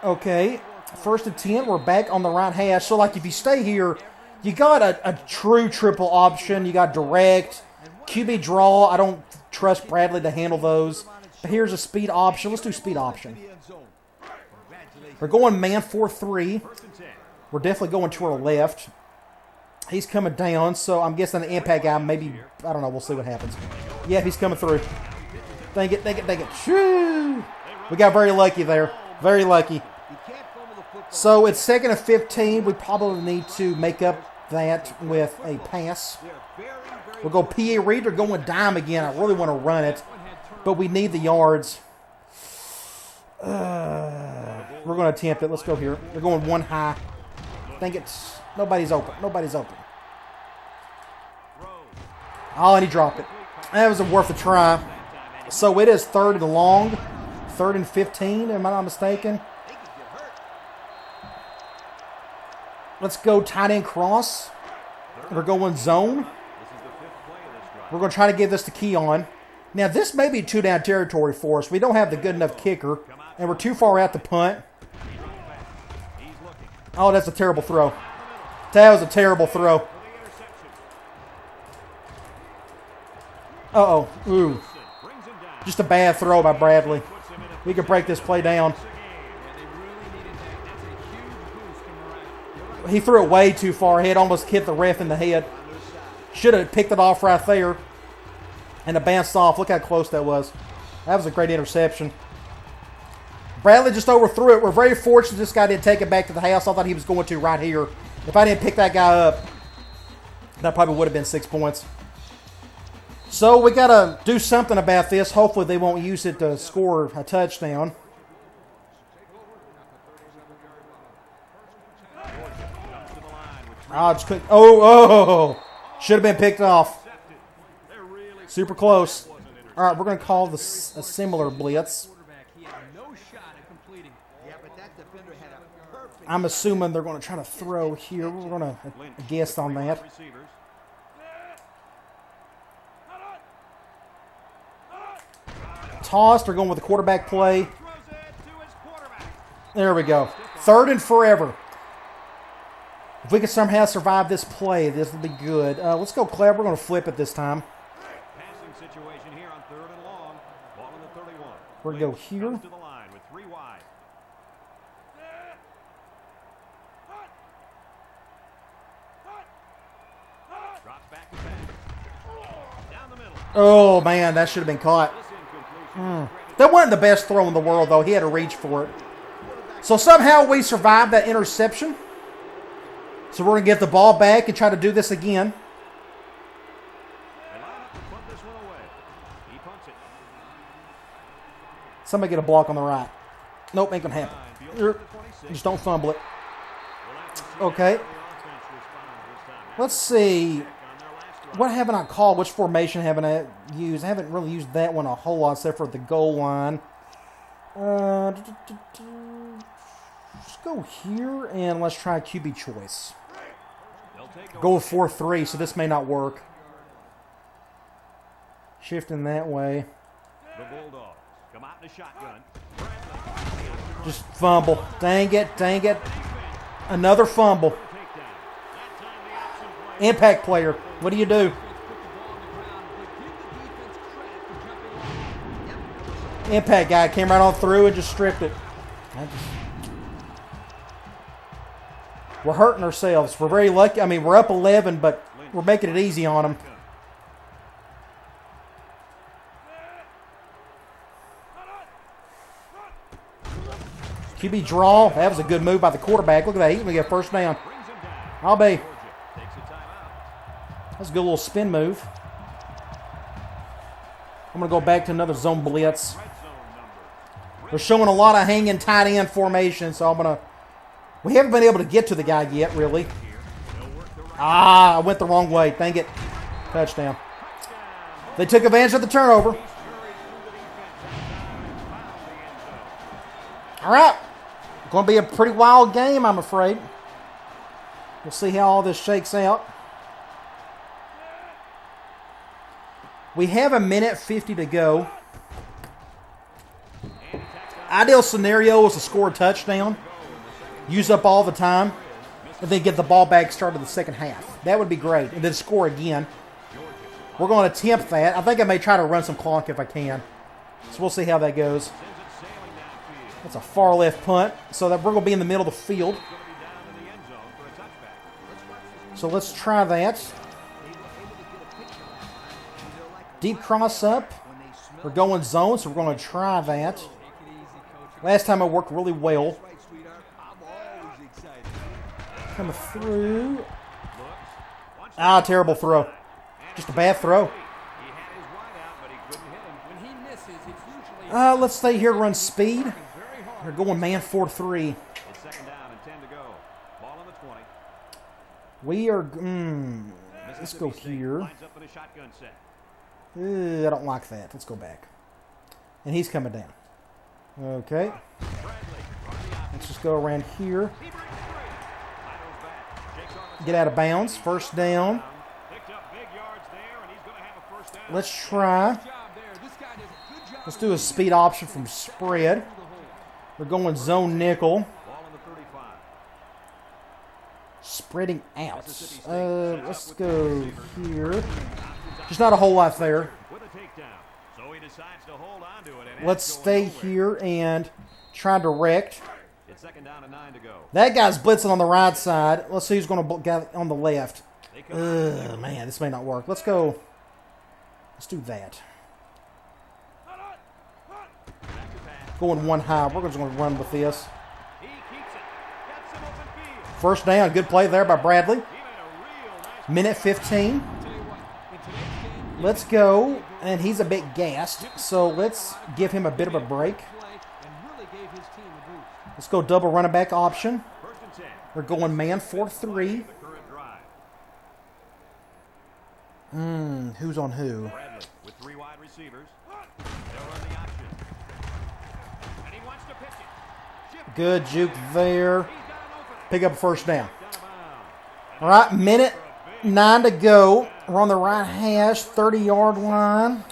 Okay, 1st and 10. We're back on the right hash. So, like, if you stay here, you got a true triple option. You got direct, QB draw. I don't trust Bradley to handle those. But here's a speed option. Let's do speed option. We're going man 4-3. We're definitely going to our left. He's coming down, so I'm guessing the impact guy maybe, I don't know, we'll see what happens. Yeah, he's coming through. Dang it, dang it, dang it. Shoo! We got very lucky there. Very lucky. So it's 2nd and 15. We probably need to make up that with a pass. We'll go PA read or going dime again. I really want to run it, but we need the yards. We're going to attempt it. Let's go here. We're going one high. Dang it. Nobody's open. Nobody's open. Oh, and he dropped it. That was worth a try. So it is 3rd and long. 3rd and 15, am I not mistaken? Let's go tight end cross. We're going zone. We're going to try to give this to Keon. Now, this may be 2-down territory for us. We don't have the good enough kicker, and we're too far out to punt. Oh, that's a terrible throw. That was a terrible throw. Uh-oh. Ooh. Just a bad throw by Bradley. We can break this play down. He threw it way too far ahead. Almost hit the ref in the head. Should have picked it off right there. And it bounced off. Look how close that was. That was a great interception. Bradley just overthrew it. We're very fortunate this guy didn't take it back to the house. I thought he was going to right here. If I didn't pick that guy up, that probably would have been 6 points. So we got to do something about this. Hopefully they won't use it to score a touchdown. I just couldn't. Oh. Should have been picked off. Super close. All right, we're going to call this a similar blitz. I'm assuming they're going to try to throw here. We're going to guess on that. Tossed. They're going with the quarterback play. There we go. 3rd and forever. If we can somehow survive this play, this will be good. Let's go, Clever. We're going to flip it this time. We're going to go here. Oh, man, that should have been caught. That wasn't the best throw in the world, though. He had to reach for it. So somehow we survived that interception. So we're going to get the ball back and try to do this again. Somebody get a block on the right. Nope, ain't going to happen. Just don't fumble it. Okay. Let's see. What haven't I called? Which formation haven't I used? I haven't really used that one a whole lot except for the goal line. Let's go here and let's try QB choice. Go with 4-3, so this may not work. Shifting that way. The Bulldogs come out in the shotgun. Just fumble. Dang it, dang it. Another fumble. Impact player. What do you do? Impact guy came right on through and just stripped it. We're hurting ourselves. We're very lucky. I mean, we're up 11, but we're making it easy on them. QB draw. That was a good move by the quarterback. Look at that. He's going to get first down. I'll be. That's a good little spin move. I'm going to go back to another zone blitz. They're showing a lot of hanging tight end formation, so I'm going to... We haven't been able to get to the guy yet, really. I went the wrong way. Dang it. Touchdown. They took advantage of the turnover. All right. Going to be a pretty wild game, I'm afraid. We'll see how all this shakes out. We have 1:50 to go. Ideal scenario is to score a touchdown, use up all the time, and then get the ball back started the second half. That would be great. And then score again. We're going to attempt that. I think I may try to run some clock if I can. So we'll see how that goes. That's a far left punt. So that we're going to be in the middle of the field. So let's try that. Deep cross up. We're going zone, so we're going to try that. Last time it worked really well. Coming through. Ah, terrible throw. Just a bad throw. Let's stay here, run speed. We're going man 4-3. We are... let's go here. I don't like that. Let's go back. And he's coming down. Okay. Let's just go around here. Get out of bounds. First down. Let's try. Let's do a speed option from spread. We're going zone nickel. Spreading out. Let's go here. Just not a whole lot there. Let's stay here and try direct. That guy's blitzing on the right side. Let's see who's going to get on the left. Man, this may not work. Let's go. Let's do that. Going one high. We're just going to run with this. First down. Good play there by Bradley. Minute 15. Let's go. And he's a bit gassed. So let's give him a bit of a break. Let's go double running back option. We're going man 4-3. Who's on who? With 3 wide receivers. They'll run the option. And he wants to pitch it. Good juke there. Pick up a first down. All right, minute 9 to go. We're on the right hash, 30-yard line.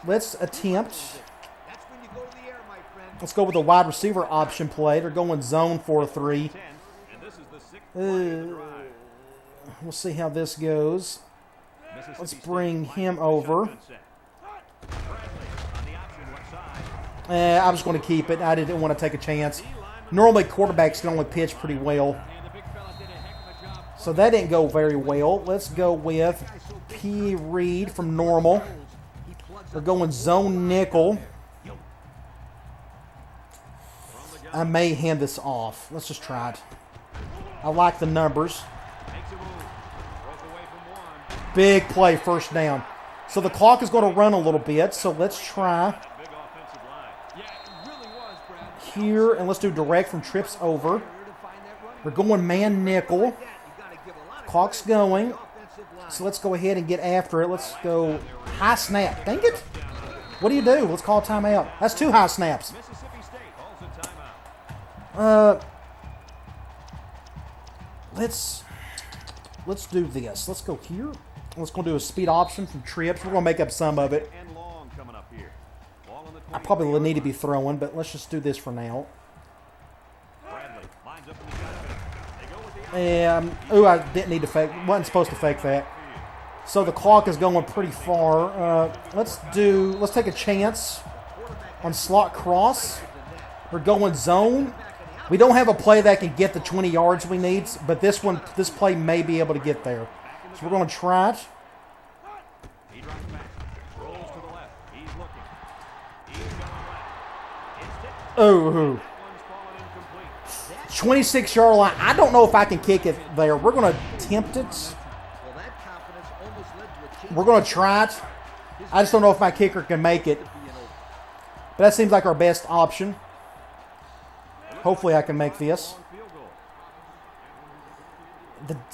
Let's attempt. Let's go with the wide receiver option play. They're going zone 4-3. We'll see how this goes. Let's bring him over. I'm just going to keep it. I didn't want to take a chance. Normally, quarterbacks can only pitch pretty well. So that didn't go very well. Let's go with P. Reed from normal. We're going zone nickel. I may hand this off. Let's just try it. I like the numbers. Big play, first down. So the clock is going to run a little bit. So let's try here. And let's do direct from trips over. We're going man nickel. Clock's going. So let's go ahead and get after it. Let's go high snap. Dang it. What do you do? Let's call a timeout. That's 2 high snaps. Let's do this. Let's go here. Let's go do a speed option from trips. We're going to make up some of it. I probably need to be throwing, but let's just do this for now. I didn't need to fake. Wasn't supposed to fake that. So the clock is going pretty far. Let's take a chance on slot cross. We're going zone. We don't have a play that can get the 20 yards we need, but this play may be able to get there. So we're going to try it. Oh, 26-yard line. I don't know if I can kick it there. We're going to attempt it. We're going to try it. I just don't know if my kicker can make it. But that seems like our best option. Hopefully I can make this.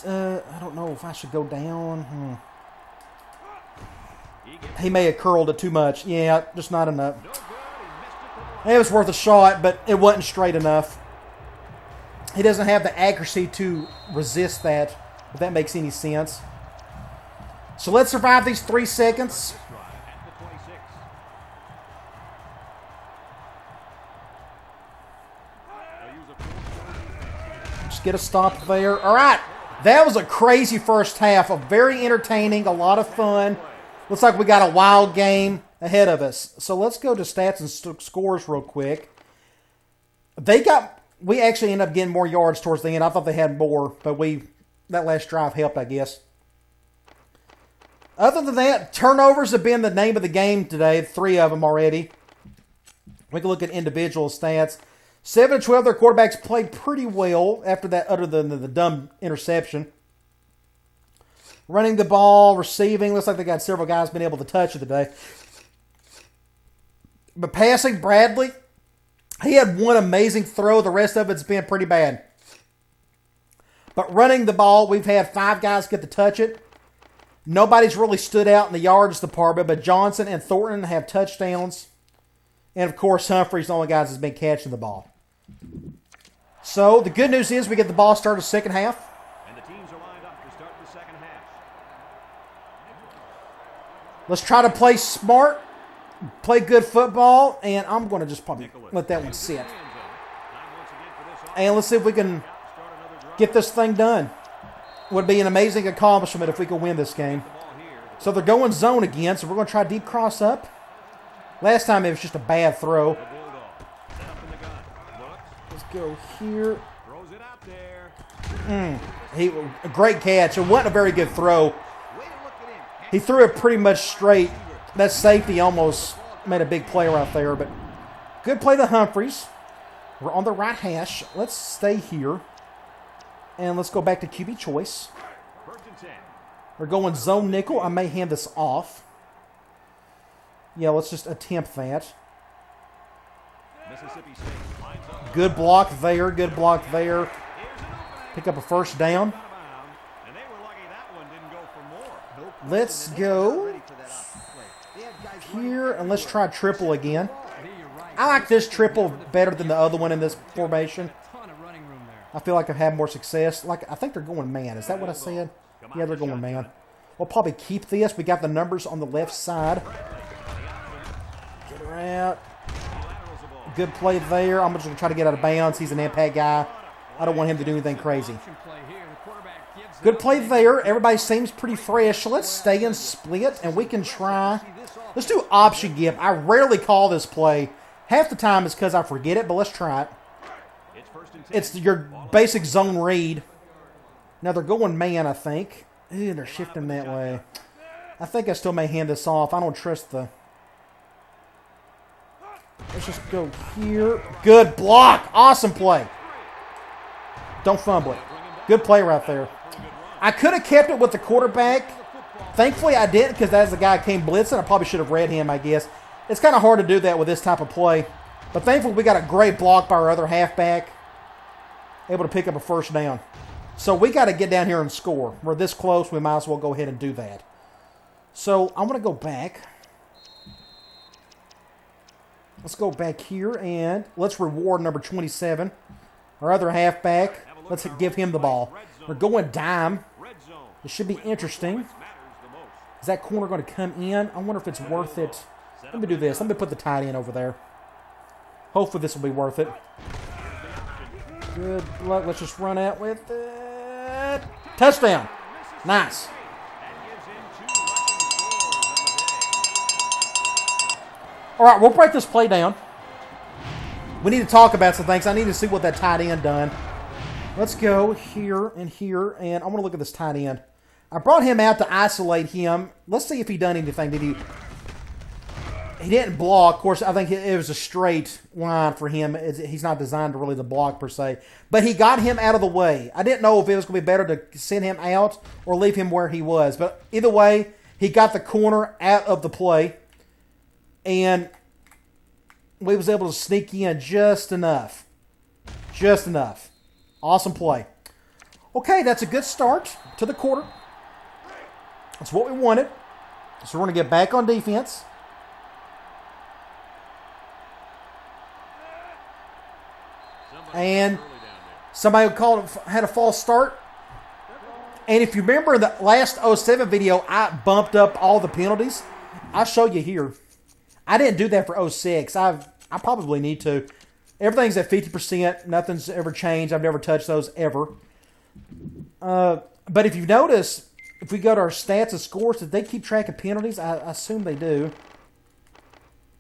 I don't know if I should go down. He may have curled it too much. Yeah, just not enough. It was worth a shot, but it wasn't straight enough. He doesn't have the accuracy to resist that, if that makes any sense. So let's survive these 3 seconds. Just get a stop there. All right. That was a crazy first half. Very entertaining. A lot of fun. Looks like we got a wild game ahead of us. So let's go to stats and scores real quick. We actually ended up getting more yards towards the end. I thought they had more, but that last drive helped, I guess. Other than that, turnovers have been the name of the game today. 3 of them already. We can look at individual stats. 7-12, their quarterbacks played pretty well after that, other than the dumb interception. Running the ball, receiving, looks like they got several guys been able to touch it today. But passing, Bradley, he had one amazing throw. The rest of it's been pretty bad. But running the ball, we've had 5 guys get to touch it. Nobody's really stood out in the yards department, but Johnson and Thornton have touchdowns. And, of course, Humphrey's the only guy that's been catching the ball. So, the good news is we get the ball started second half. And the teams are lined up to start the second half. Let's try to play smart, play good football, and I'm going to just probably let that one sit. And let's see if we can get this thing done. Would be an amazing accomplishment if we could win this game. So they're going zone again, so we're going to try deep cross up. Last time it was just a bad throw. Let's go here. A great catch. It wasn't a very good throw. He threw it pretty much straight. That safety almost made a big play right there, but good play to Humphreys. We're on the right hash. Let's stay here. And let's go back to QB choice. We're going zone nickel. I may hand this off. Yeah, let's just attempt that. Good block there. Good block there. Pick up a first down. Let's go here, and let's try triple again. I like this triple better than the other one in this formation. I feel like I've had more success. I think they're going man. Is that what I said? Yeah, they're going man. We'll probably keep this. We got the numbers on the left side. Get her out. Good play there. I'm just going to try to get out of bounds. He's an impact guy. I don't want him to do anything crazy. Good play there. Everybody seems pretty fresh. So let's stay and split, and we can try. Let's do option give. I rarely call this play. Half the time it's because I forget it, but let's try it. It's your basic zone read. Now they're going man, I think. Ew, they're shifting that way. I think I still may hand this off. I don't trust the... Let's just go here. Good block. Awesome play. Don't fumble it. Good play right there. I could have kept it with the quarterback. Thankfully, I didn't because as the guy came blitzing, I probably should have read him, I guess. It's kind of hard to do that with this type of play. But thankfully, we got a great block by our other halfback. Able to pick up a first down. So we got to get down here and score. We're this close, we might as well go ahead and do that. So I'm going to go back. Let's go back here and let's reward number 27. Our other halfback. Let's give him the ball. We're going dime. It should be interesting. Is that corner going to come in? I wonder if it's worth it. Let me do this. Let me put the tight end over there. Hopefully this will be worth it. Good luck. Let's just run out with it. Touchdown. Nice. All right, we'll break this play down. We need to talk about some things. I need to see what that tight end done. Let's go here, and I want to look at this tight end. I brought him out to isolate him. Let's see if he done anything. Did he? He didn't block. Of course, I think it was a straight line for him. He's not designed to really to block per se. But he got him out of the way. I didn't know if it was going to be better to send him out or leave him where he was. But either way, he got the corner out of the play. And we was able to sneak in just enough. Just enough. Awesome play. Okay, that's a good start to the quarter. That's what we wanted. So we're going to get back on defense. And somebody had a false start. And if you remember in the last 07 video, I bumped up all the penalties. I'll show you here. I didn't do that for 06. I probably need to. Everything's at 50%. Nothing's ever changed. I've never touched those ever. But if you notice, if we go to our stats and scores, did they keep track of penalties? I assume they do.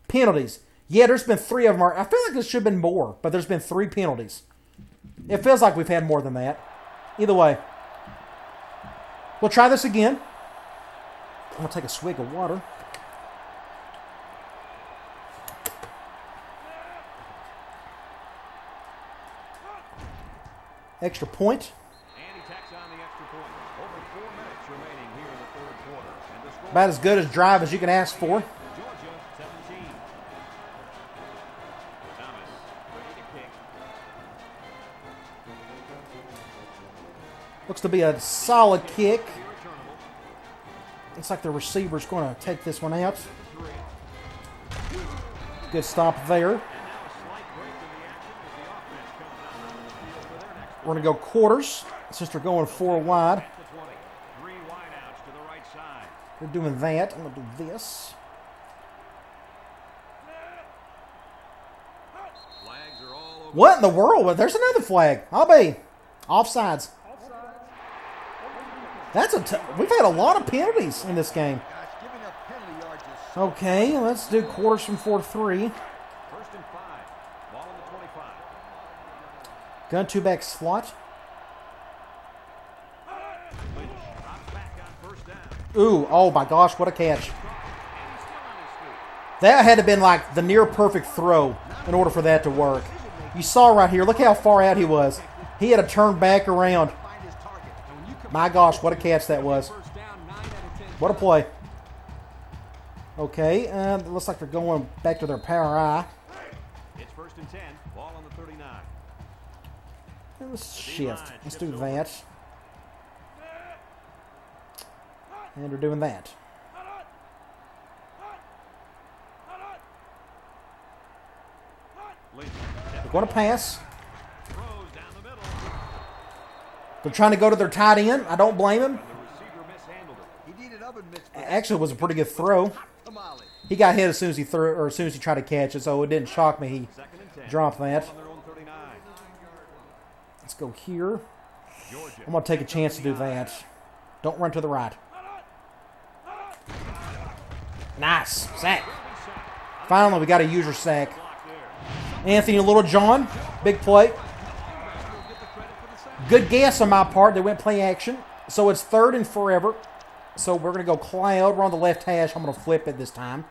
Penalties. Yeah, there's been 3 of them. I feel like there should have been more, but there's been 3 penalties. It feels like we've had more than that. Either way. We'll try this again. I'm going to take a swig of water. Extra point. And he tacks on the extra point. Over 4 minutes remaining here in the third quarter. And the score About as good a drive as you can ask for. Georgia 17. Thomas ready to kick. Looks to be a solid kick. Looks like the receiver's going to take this one out. Good stop there. We're going to go quarters since they're going 4 wide. 3 wideouts to the right side. They're doing that. I'm going to do this. Flags are all over. What in the world? There's another flag. I'll be offsides. We've had a lot of penalties in this game. Gosh, giving up penalty yards is so Okay, let's do quarters from 4-3. First and 5. Ball on the 25. Gun 2-back slot. Lynch drops back on first down. Ooh, oh my gosh, what a catch. And he's still on his feet. That had to have been like the near perfect throw in order for that to work. You saw right here, look how far out he was. He had to turn back around. find his target. And when you come My gosh, what a catch that was. First down, 9 out of 10. What a play. Okay, it looks like they're going back to their power eye. It's first and 10. Ball on the 39. Let's shift. Let's do that. And they're doing that. Lynch They're going to pass. throws down the middle. They're trying to go to their tight end. I don't blame him. The receiver mishandled it. He needed oven mitts for Actually, it was a pretty good throw. tamale. He got hit as soon as he threw, or as soon as he tried to catch it, so it didn't shock me. He Second and 10. dropped that. Ball on their own 39. Let's go here. Georgia. I'm going to take a chance to do that. Don't run to the right. Nice. Sack. Finally, we got a user sack. Anthony Littlejohn. Big play. Good guess on my part. They went play action. So it's 3rd and forever. So we're going to go cloud. We're on the left hash. I'm going to flip it this time.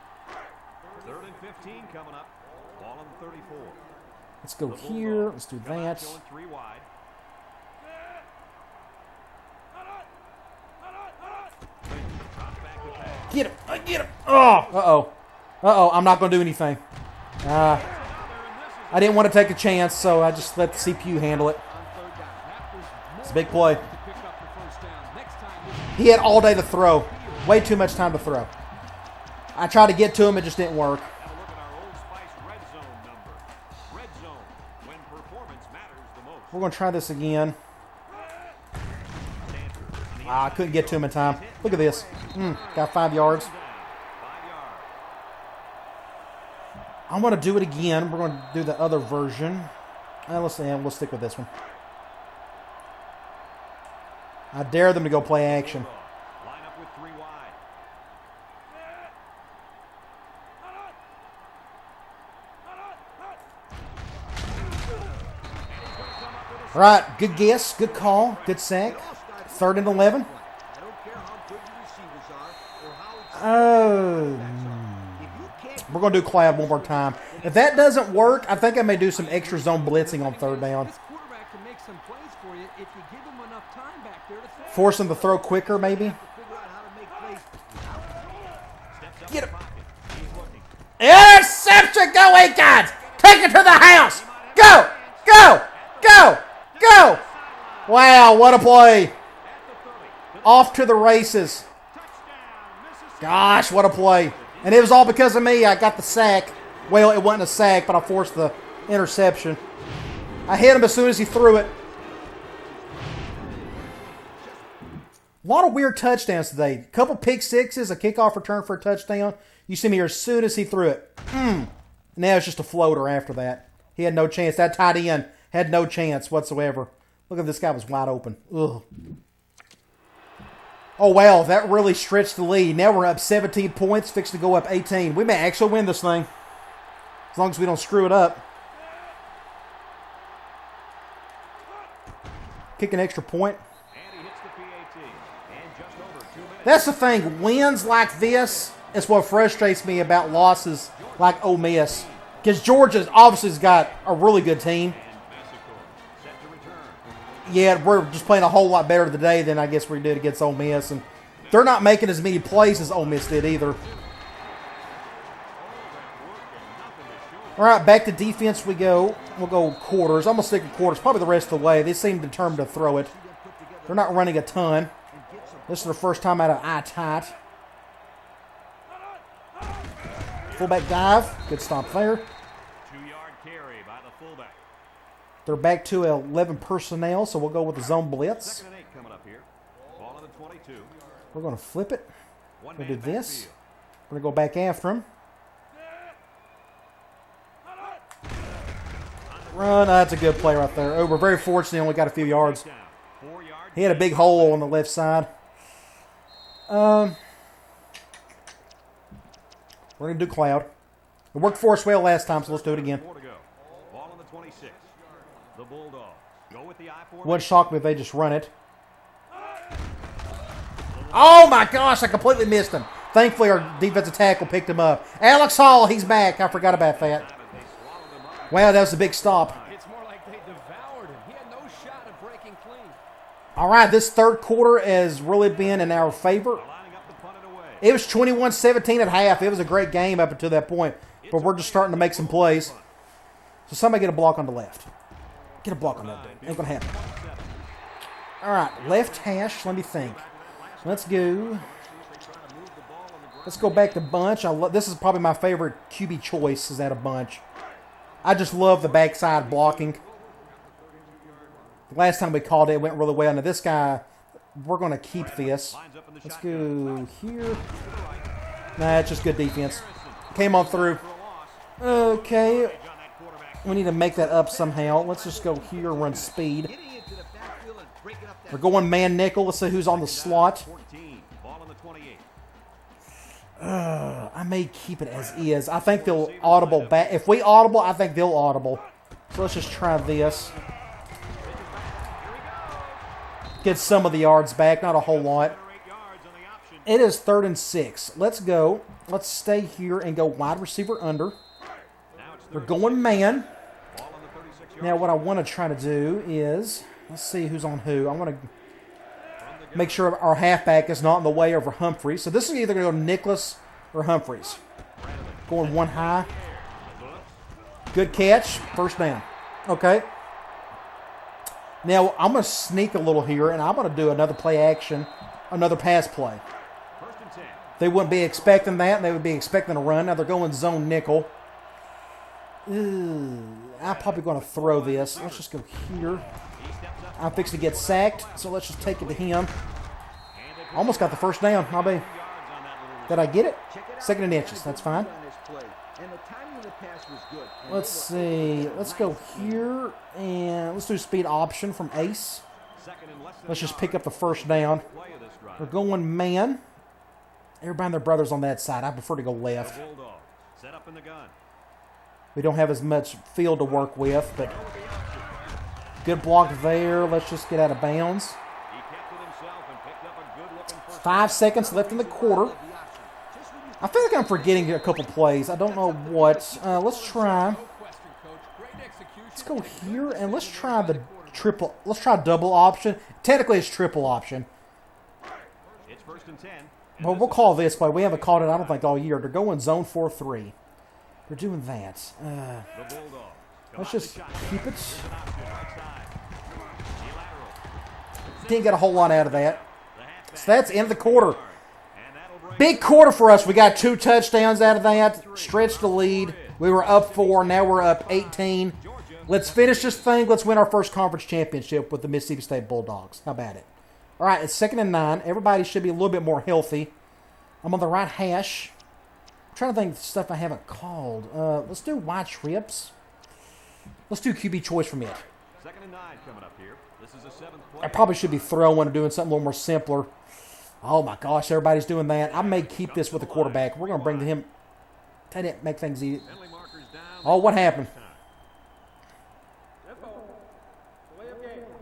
3rd and 15 coming up. Ball on the 34. Let's go here. Let's do that. Going 3 wide. Drops back to pass. Get him. Get him. Oh. Uh-oh. Uh-oh. I'm not going to do anything. I didn't want to take a chance, so I just let the CPU handle it. It's a big play. To pick up the first down. Next time, He had all day to throw. Way too much time to throw. I tried to get to him. It just didn't work. Have a look at our Old Spice red zone number. Red zone, when performance matters the most. We're going to try this again. Stanford on the I couldn't get to him in time. Look at this. Got 5 yards. 5 yards. I'm going to do it again. We're going to do the other version. We'll stick with this one. I dare them to go play action. Line up with 3 wide. All right. Good guess. Good call. Good sack. 3rd and 11. I don't care how good your receivers are or how Oh. if you can't We're going to do cloud one more time. If that doesn't work, I think I may do some extra zone blitzing on 3rd down. this quarterback can make some plays for you if you give him enough time back there to throw. Force him to throw quicker, maybe. figure out how to make plays Steps up Get in him. the pocket. He's looking. Interception! Go, Akons! Take it to the house! Go! Go! Go! Go! Wow, what a play! At the 30. Off to the races. Touchdown, Mississippi. Gosh, what a play. And it was all because of me. I got the sack. Well, it wasn't a sack, but I forced the interception. I hit him as soon as he threw it. A lot of weird touchdowns today. A couple pick sixes, a kickoff return for a touchdown. You see me here as soon as he threw it. Now it's just a floater after that. He had no chance. That tight end had no chance whatsoever. Look at this guy was wide open. Ugh. Oh, wow. That really stretched the lead. Now we're up 17 points, fixed to go up 18. We may actually win this thing. As long as we don't screw it up. Kick an extra point. And he hits the PAT. And just over 2 minutes. That's the thing. Wins like this is what frustrates me about losses like Ole Miss. Because Georgia obviously has got a really good team. Set to return. Yeah, we're just playing a whole lot better today than I guess we did against Ole Miss. And they're not making as many plays as Ole Miss did either. All right, back to defense we go. We'll go quarters. I'm going to stick with quarters probably the rest of the way. They seem determined to throw it. They're not running a ton. This is their first time out of eye tight. Fullback dive. Good stop there. 2-yard carry by the fullback. They're back to 11 personnel, so we'll go with the zone blitz. 2nd and 8 coming up here. Ball on the 22. We're going to flip it. One We'll man do this. backfield. We're going to go back after him. Run. That's a good play right there. Oh, we're very fortunate he only got a few yards. Down. 4-yard. He had a big hole on the left side. We're going to do cloud. It worked for us well last time, so let's do it again. 4 to go. Ball on the 26. The Bulldogs go with the I-4. Wouldn't shock me if they just run it. Oh my gosh, I completely missed him. Thankfully, our defensive tackle picked him up. Alex Hall, he's back. I forgot about that. Wow, that was a big stop. It's more like they devoured him. He had no shot of breaking clean. All right, this third quarter has really been in our favor. Lining up to punt it away. It was 21-17 at half. It was a great game up until that point. But we're just starting to make some plays. So somebody get a block on the left. Get a block on that dude. Ain't going to happen. All right, left hash. Let me think. Let's go. Let's go back to bunch. This is probably my favorite QB choice is that a bunch. I just love the backside blocking. The last time we called it, it went really well. Now this guy, we're going to keep this. Let's go here. Nah, it's just good defense. Came on through. Okay. We need to make that up somehow. Let's just go here, run speed. We're going man nickel. Let's see who's on the slot. 14. Ball on the 28. I may keep it as is. I think they'll audible back. If we audible, I think they'll audible. So let's just try this. Get some of the yards back, not a whole lot. 8 yards on the option. It is 3rd and 6. Let's go. Let's stay here and go wide receiver under. Now it's We're going man. ball on the 36-yard. Now what I want to try to do is, let's see who's on who. I want to make sure our halfback is not in the way over Humphreys. So this is either going to go Nicholas or Humphreys. Going one high. Good catch. First down. Okay. Now I'm going to sneak a little here, and I'm going to do another play action, another pass play. 1st and 10. They wouldn't be expecting that. They would be expecting a run. Now they're going zone nickel. I'm probably going to throw this. Let's just go here. I'm fixing to get sacked, so let's just take it to him. Almost got the first down. I'll be. Did I get it? 2nd and inches. That's fine. Let's see. Let's go here, and let's do speed option from Ace. Let's just pick up the first down. We're going man. Everybody and their brothers on that side. I prefer to go left. Bulldog set up in the gun. We don't have as much field to work with, but good block there. Let's just get out of bounds. He kept it himself and picked up a good-looking first. 5 seconds left in the quarter. I feel like I'm forgetting a couple plays. I don't know what. Let's try. Let's go here and let's try the triple. Let's try double option. Technically, it's triple option. It's 1st and 10. Well, we'll call this play. We haven't called it, I don't think, all year. They're going zone 4-3. They're doing that. The Bulldogs. Let's just keep it. Didn't get a whole lot out of that. So that's the end of the quarter. Big quarter for us. We got 2 touchdowns out of that. Stretched the lead. We were up 4. Now we're up 18. Let's finish this thing. Let's win our first conference championship with the Mississippi State Bulldogs. How about it? All right, it's 2nd and 9. Everybody should be a little bit more healthy. I'm on the right hash. I'm trying to think of stuff I haven't called. Let's do wide trips. Let's do QB choice from it. 2nd and 9 coming up here. This is a 7th play. I probably should be throwing or doing something a little more simpler. Oh, my gosh, everybody's doing that. I may keep this with the quarterback. We're going to bring him. That didn't make things easy. Oh, what happened?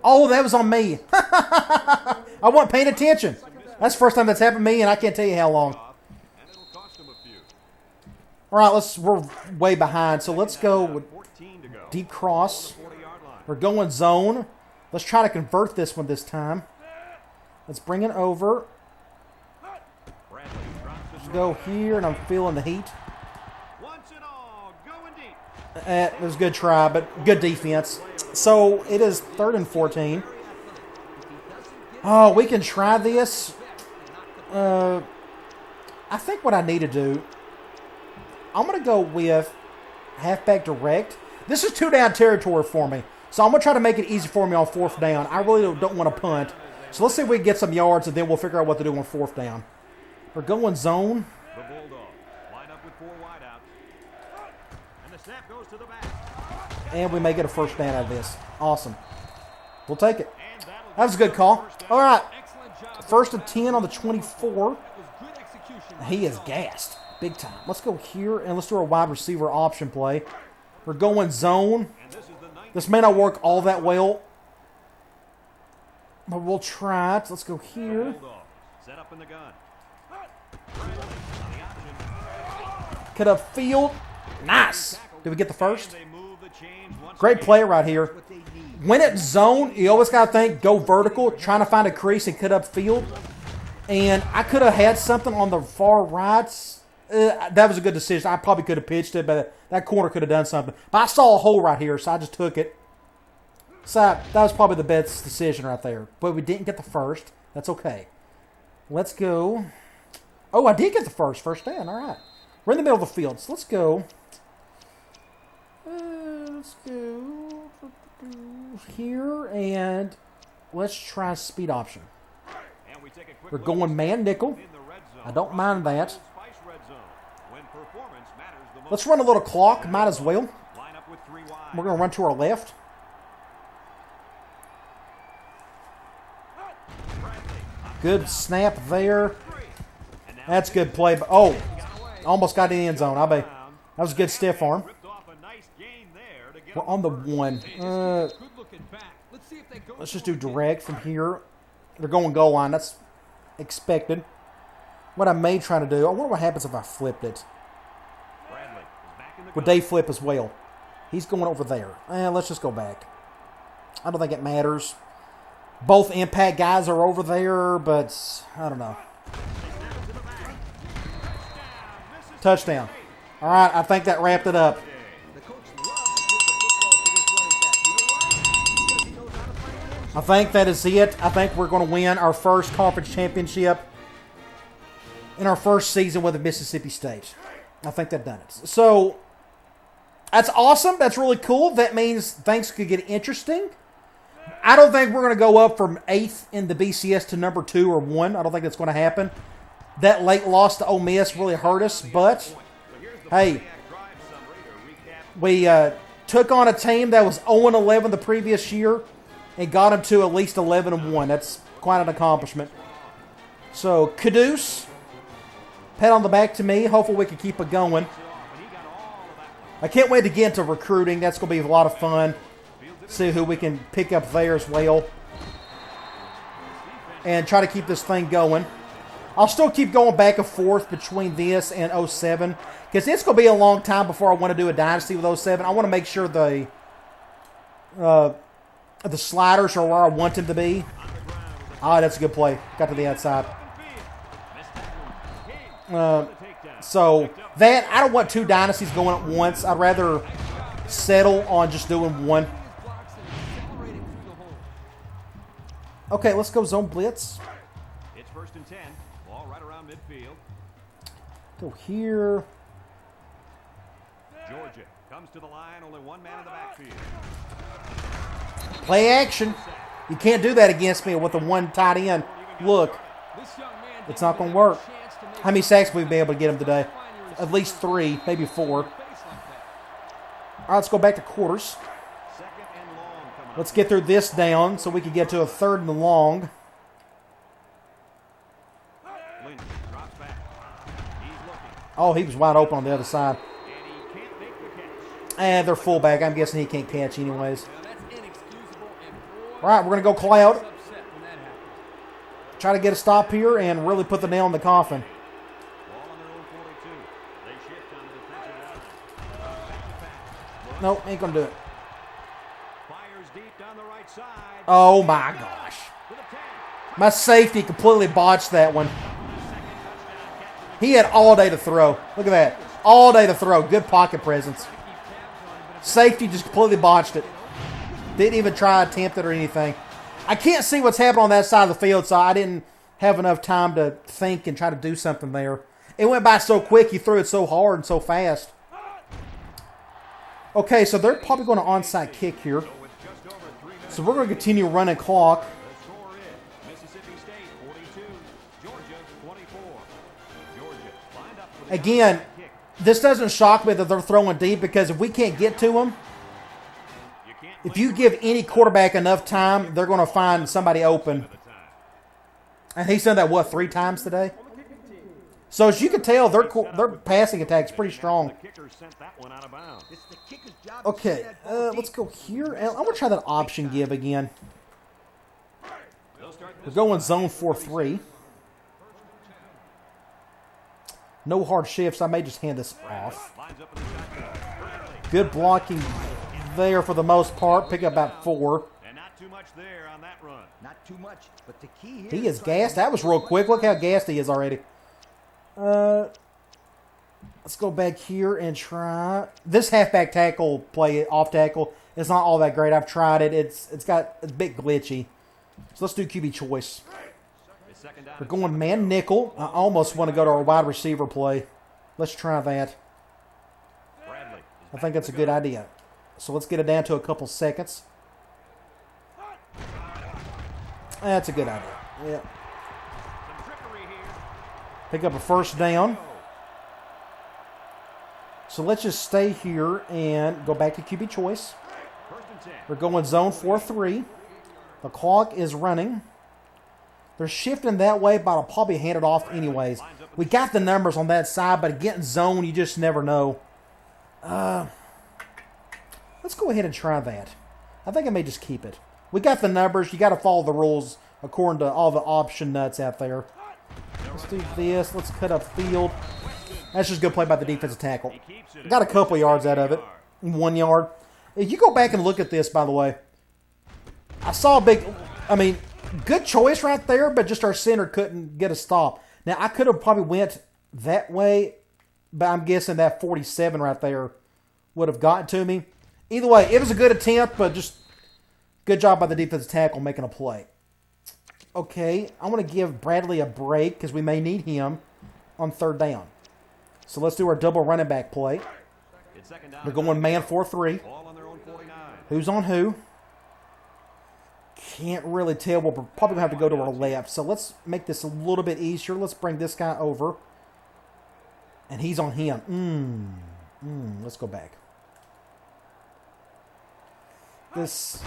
Oh, that was on me. I wasn't paying attention. That's the first time that's happened to me, and I can't tell you how long. All right, we're way behind, so let's go with deep cross. We're going zone. Let's try to convert this one this time. Let's bring it over. Let's go here, and I'm feeling the heat. It was a good try, but good defense. So it is 3rd and 14. Oh, we can try this. I think what I need to do, I'm going to go with halfback direct. This is 2-down territory for me. So I'm going to try to make it easy for me on 4th down. I really don't want to punt. So let's see if we can get some yards, and then we'll figure out what to do on 4th down. We're going zone. The Bulldogs line up with 4 wideouts. And the snap goes to the back. And we may get a 1st down out of this. Awesome. We'll take it. That was a good call. All right. 1st and 10 on the 24. He is gassed. Big time. Let's go here, and let's do our wide receiver option play. We're going zone. This may not work all that well, but we'll try it. Let's go here. Set up in the gun. Cut up field. Nice. Did we get the 1st? Great play right here. When it's zone, you always got to think, go vertical, trying to find a crease and cut up field. And I could have had something on the far right. That was a good decision. I probably could have pitched it, but that corner could have done something. But I saw a hole right here, so I just took it. So that was probably the best decision right there. But we didn't get the 1st. That's okay. Let's go. Oh, I did get the 1st down. All right. We're in the middle of the field, so let's go. Let's go here, and let's try speed option. We're going man nickel. I don't mind that. Let's run a little clock. Might as well. We're going to run to our left. Good snap there. That's good play. Oh, almost got in the end zone. I bet. That was a good stiff arm. We're on the 1. Let's just do direct from here. They're going goal line. That's expected. What I may try to do, I wonder what happens if I flipped it. Would they flip as well? He's going over there. Let's just go back. I don't think it matters. Both impact guys are over there, but I don't know. Touchdown. All right, I think that wrapped it up. I think that is it. I think we're going to win our first conference championship in our first season with Mississippi State. I think that done it. So, that's awesome. That's really cool. That means things could get interesting. I don't think we're going to go up from 8th in the BCS to number 2 or 1. I don't think that's going to happen. That late loss to Ole Miss really hurt us, but hey, we took on a team that was 0-11 the previous year and got them to at least 11-1. That's quite an accomplishment. So, Caduce, pat on the back to me. Hopefully we can keep it going. I can't wait to get into recruiting. That's going to be a lot of fun. See who we can pick up there as well. And try to keep this thing going. I'll still keep going back and forth between this and 07. Because it's going to be a long time before I want to do a Dynasty with 07. I want to make sure the sliders are where I want them to be. Ah, that's a good play. Got to the outside. So, that, I don't want 2 Dynasties going at once. I'd rather settle on just doing 1. Okay, let's go zone blitz. It's 1st and 10. Ball right around midfield. Go here. Georgia comes to the line, only one man in the backfield. Play action. You can't do that against me with the one tight end. Look, it's not going to work. How many sacks will we be able to get him today? At least 3, maybe 4. All right, let's go back to quarters. Let's get through this down so we can get to a 3rd and long. Oh, he was wide open on the other side. And they're fullback. I'm guessing he can't catch anyways. All right, we're going to go cloud. Try to get a stop here and really put the nail in the coffin. Nope, ain't going to do it. Oh, my gosh. My safety completely botched that one. He had all day to throw. Look at that. All day to throw. Good pocket presence. Safety just completely botched it. Didn't even try to attempt it or anything. I can't see what's happening on that side of the field, so I didn't have enough time to think and try to do something there. It went by so quick. He threw it so hard and so fast. Okay, so they're probably going to onside kick here. So we're going to continue running clock. Again, this doesn't shock me that they're throwing deep because if we can't get to them, if you give any quarterback enough time, they're going to find somebody open. And he's done that, what, 3 times today? So as you can tell, their passing attack is pretty strong. Okay, let's go here. I want to try that option give again. We're going zone 4-3. No hard shifts. I may just hand this off. Good blocking there for the most part. Pick up about 4. And not too much there on that run. Not too much, but the key here He is gassed. That was real quick. Look how gassed he is already. Let's go back here and try. This halfback tackle play, off tackle, is not all that great. I've tried it. It's a bit glitchy. So let's do QB choice. We're going man nickel. I almost want to go to our wide receiver play. Let's try that. I think that's a good idea. So let's get it down to a couple seconds. That's a good idea. Yeah. Pick up a first down. So let's just stay here and go back to QB choice. We're going zone 4-3. The clock is running. They're shifting that way, but I'll probably hand it off anyways. We got the numbers on that side, but getting zone, you just never know. Let's go ahead and try that. I think I may just keep it. We got the numbers. You got to follow the rules according to all the option nuts out there. Let's do this. Let's cut up field. That's just a good play by the defensive tackle. Got a couple yards out of it. 1 yard. If you go back and look at this, by the way, I saw good choice right there, but just our center couldn't get a stop. Now, I could have probably went that way, but I'm guessing that 47 right there would have gotten to me. Either way, it was a good attempt, but just good job by the defensive tackle making a play. Okay, I want to give Bradley a break because we may need him on 3rd down. So let's do our double running back play. We're going man 4-3. Who's on who? Can't really tell. We're probably going to have to go to our left. So let's make this a little bit easier. Let's bring this guy over. And he's on him. Let's go back. Let's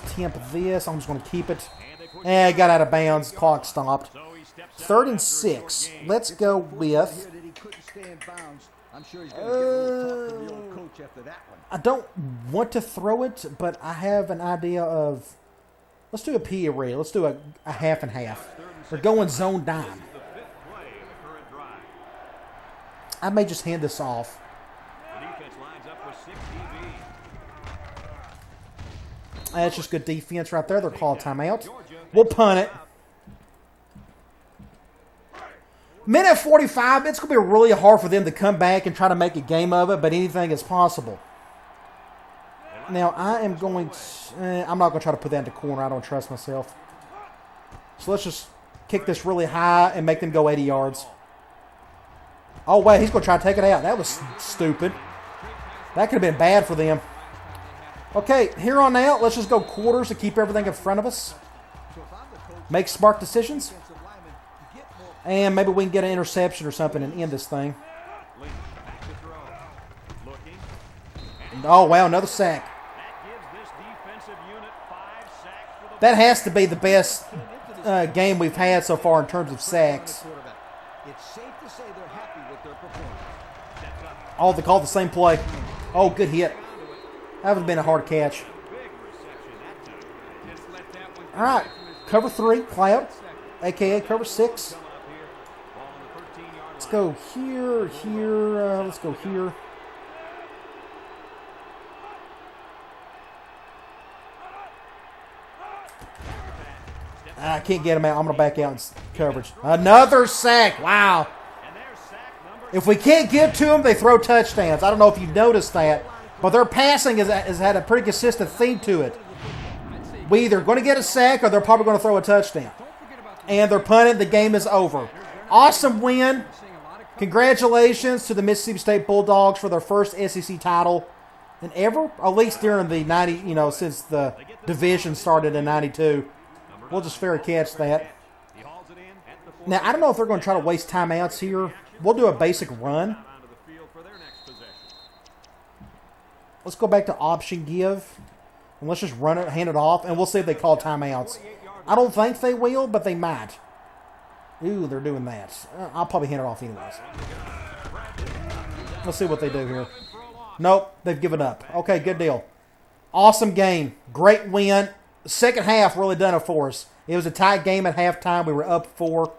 temp this. I'm just going to keep it. I got out of bounds. Clock stopped. 3rd and 6. Let's go with... I'm sure he's going to get a little talk from the old coach after that one. I don't want to throw it, but I have an idea of... Let's do a P array. Let's do a half and half. We're going zone dime. I may just hand this off. That's just good defense right there. They're called timeout. We'll punt it. Minute 45, it's going to be really hard for them to come back and try to make a game of it, but anything is possible. Now, I am going to... I'm not going to try to put that in the corner. I don't trust myself. So let's just kick this really high and make them go 80 yards. Oh, wait, he's going to try to take it out. That was stupid. That could have been bad for them. Okay, here on out, let's just go quarters to keep everything in front of us. Make smart decisions. And maybe we can get an interception or something and end this thing. Oh, wow, another sack. That has to be the best game we've had so far in terms of sacks. It's safe to say they're happy with their performance. Oh, they called the same play. Oh, good hit. That would have been a hard catch. All right, cover 3, cloud, a.k.a. cover 6. Let's go here, let's go here. I can't get him out. I'm going to back out in coverage. Another sack. Wow. If we can't get to them, they throw touchdowns. I don't know if you've noticed that, but their passing has had a pretty consistent theme to it. We either going to get a sack or they're probably going to throw a touchdown. And they're punting. The game is over. Awesome win. Congratulations to the Mississippi State Bulldogs for their first SEC title in ever, at least during the 90, since the division started in 92. We'll just fair catch that. Now, I don't know if they're going to try to waste timeouts here. We'll do a basic run. Let's go back to option give. And let's just run it, hand it off, and we'll see if they call timeouts. I don't think they will, but they might. Ooh, they're doing that. I'll probably hand it off anyways. Let's see what they do here. Nope, they've given up. Okay, good deal. Awesome game. Great win. Second half really done it for us. It was a tight game at halftime. We were up 4.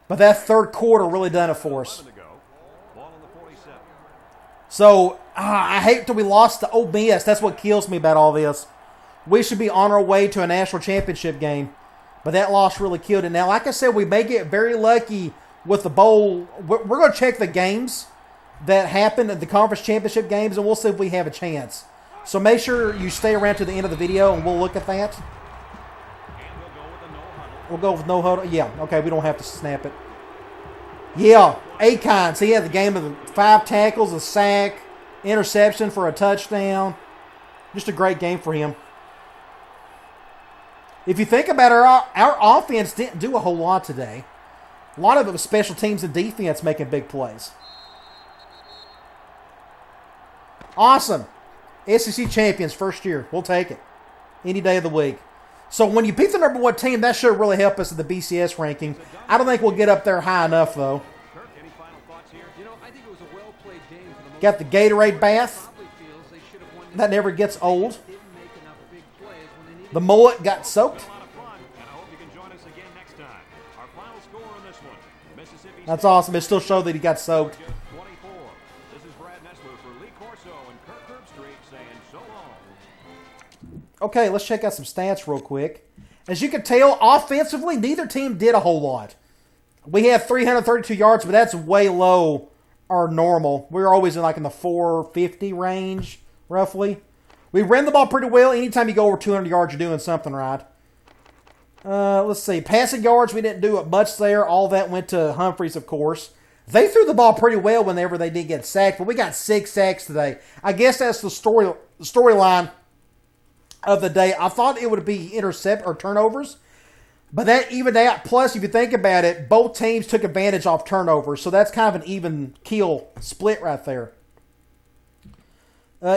But that third quarter really done it for us. So, I hate that we lost to Ole Miss. That's what kills me about all this. We should be on our way to a national championship game. But that loss really killed it. Now, like I said, we may get very lucky with the bowl. We're going to check the games that happened at the conference championship games, and we'll see if we have a chance. So make sure you stay around to the end of the video, and we'll look at that. We'll go with no huddle. Yeah, okay, we don't have to snap it. Yeah, Akons, he had the game of the 5 tackles, a sack, interception for a touchdown. Just a great game for him. If you think about it, our offense didn't do a whole lot today. A lot of it was special teams and defense making big plays. Awesome. SEC champions first year. We'll take it. Any day of the week. So when you beat the number 1 team, that should really help us in the BCS ranking. I don't think we'll get up there high enough, though. Got the Gatorade bath. That never gets old. The mullet got soaked. That's awesome. It still showed that he got soaked. Okay, let's check out some stats real quick. As you can tell, offensively, neither team did a whole lot. We have 332 yards, but that's way low our normal. We're always in the 450 range, roughly. We ran the ball pretty well. Anytime you go over 200 yards, you're doing something right. Let's see. Passing yards, we didn't do much there. All that went to Humphreys, of course. They threw the ball pretty well whenever they did get sacked, but we got 6 sacks today. I guess that's the storyline of the day. I thought it would be intercept or turnovers, but that evened out. Plus, if you think about it, both teams took advantage off turnovers, so that's kind of an even keel split right there.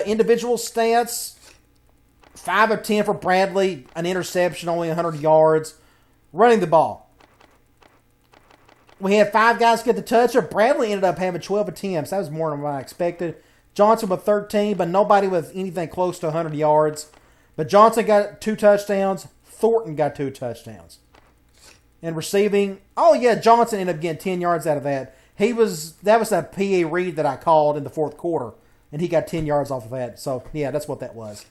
Individual stats, 5 of 10 for Bradley, an interception, only 100 yards. Running the ball, we had 5 guys get the touch. Bradley ended up having 12 attempts. That was more than what I expected. Johnson with 13, but nobody with anything close to 100 yards. But Johnson got 2 touchdowns. Thornton got 2 touchdowns. And receiving, Johnson ended up getting 10 yards out of that. That was that PA read that I called in the 4th quarter. And he got 10 yards off of that. So, yeah, that's what that was.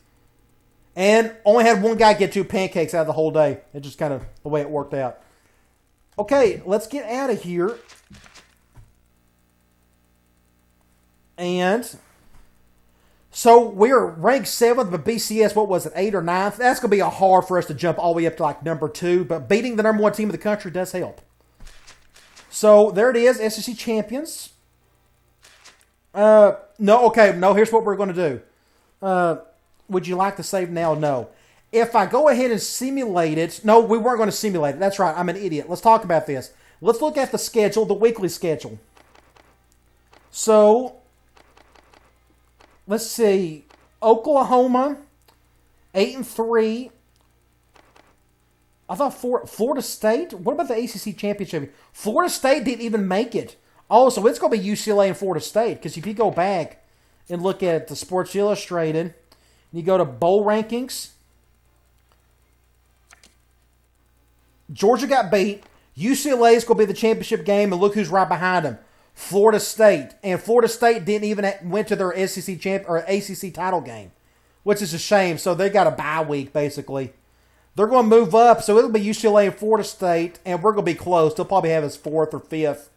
And only had 1 guy get 2 pancakes out of the whole day. It's just kind of the way it worked out. Okay, let's get out of here. And so we're ranked 7th, but BCS, what was it, 8th or 9th? That's going to be hard for us to jump all the way up to number 2. But beating the number 1 team in the country does help. So there it is, SEC champions. No, okay, no, here's what we're going to do. Would you like to save now? No. If I go ahead and simulate it, no, we weren't going to simulate it. That's right, I'm an idiot. Let's talk about this. Let's look at the schedule, the weekly schedule. So, let's see. Oklahoma, 8-3. I thought Florida State. What about the ACC championship? Florida State didn't even make it. Oh, so it's going to be UCLA and Florida State. Because if you go back and look at the Sports Illustrated, and you go to bowl rankings, Georgia got beat. UCLA is going to be the championship game, and look who's right behind them. Florida State. And Florida State didn't even went to their SEC or ACC title game, which is a shame. So they got a bye week, basically. They're going to move up, so it'll be UCLA and Florida State, and we're going to be close. They'll probably have us 4th or 5th.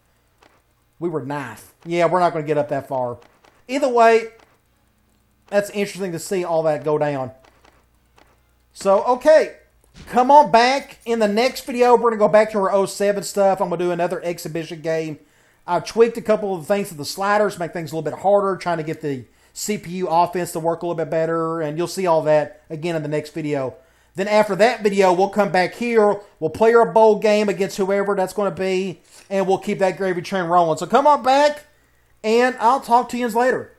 We were 9th. Yeah, we're not going to get up that far. Either way, that's interesting to see all that go down. So, okay. Come on back. In the next video, we're going to go back to our 07 stuff. I'm going to do another exhibition game. I've tweaked a couple of things with the sliders, make things a little bit harder, trying to get the CPU offense to work a little bit better, and you'll see all that again in the next video. Then after that video, we'll come back here. We'll play our bowl game against whoever that's going to be, and we'll keep that gravy train rolling. So come on back, and I'll talk to you later.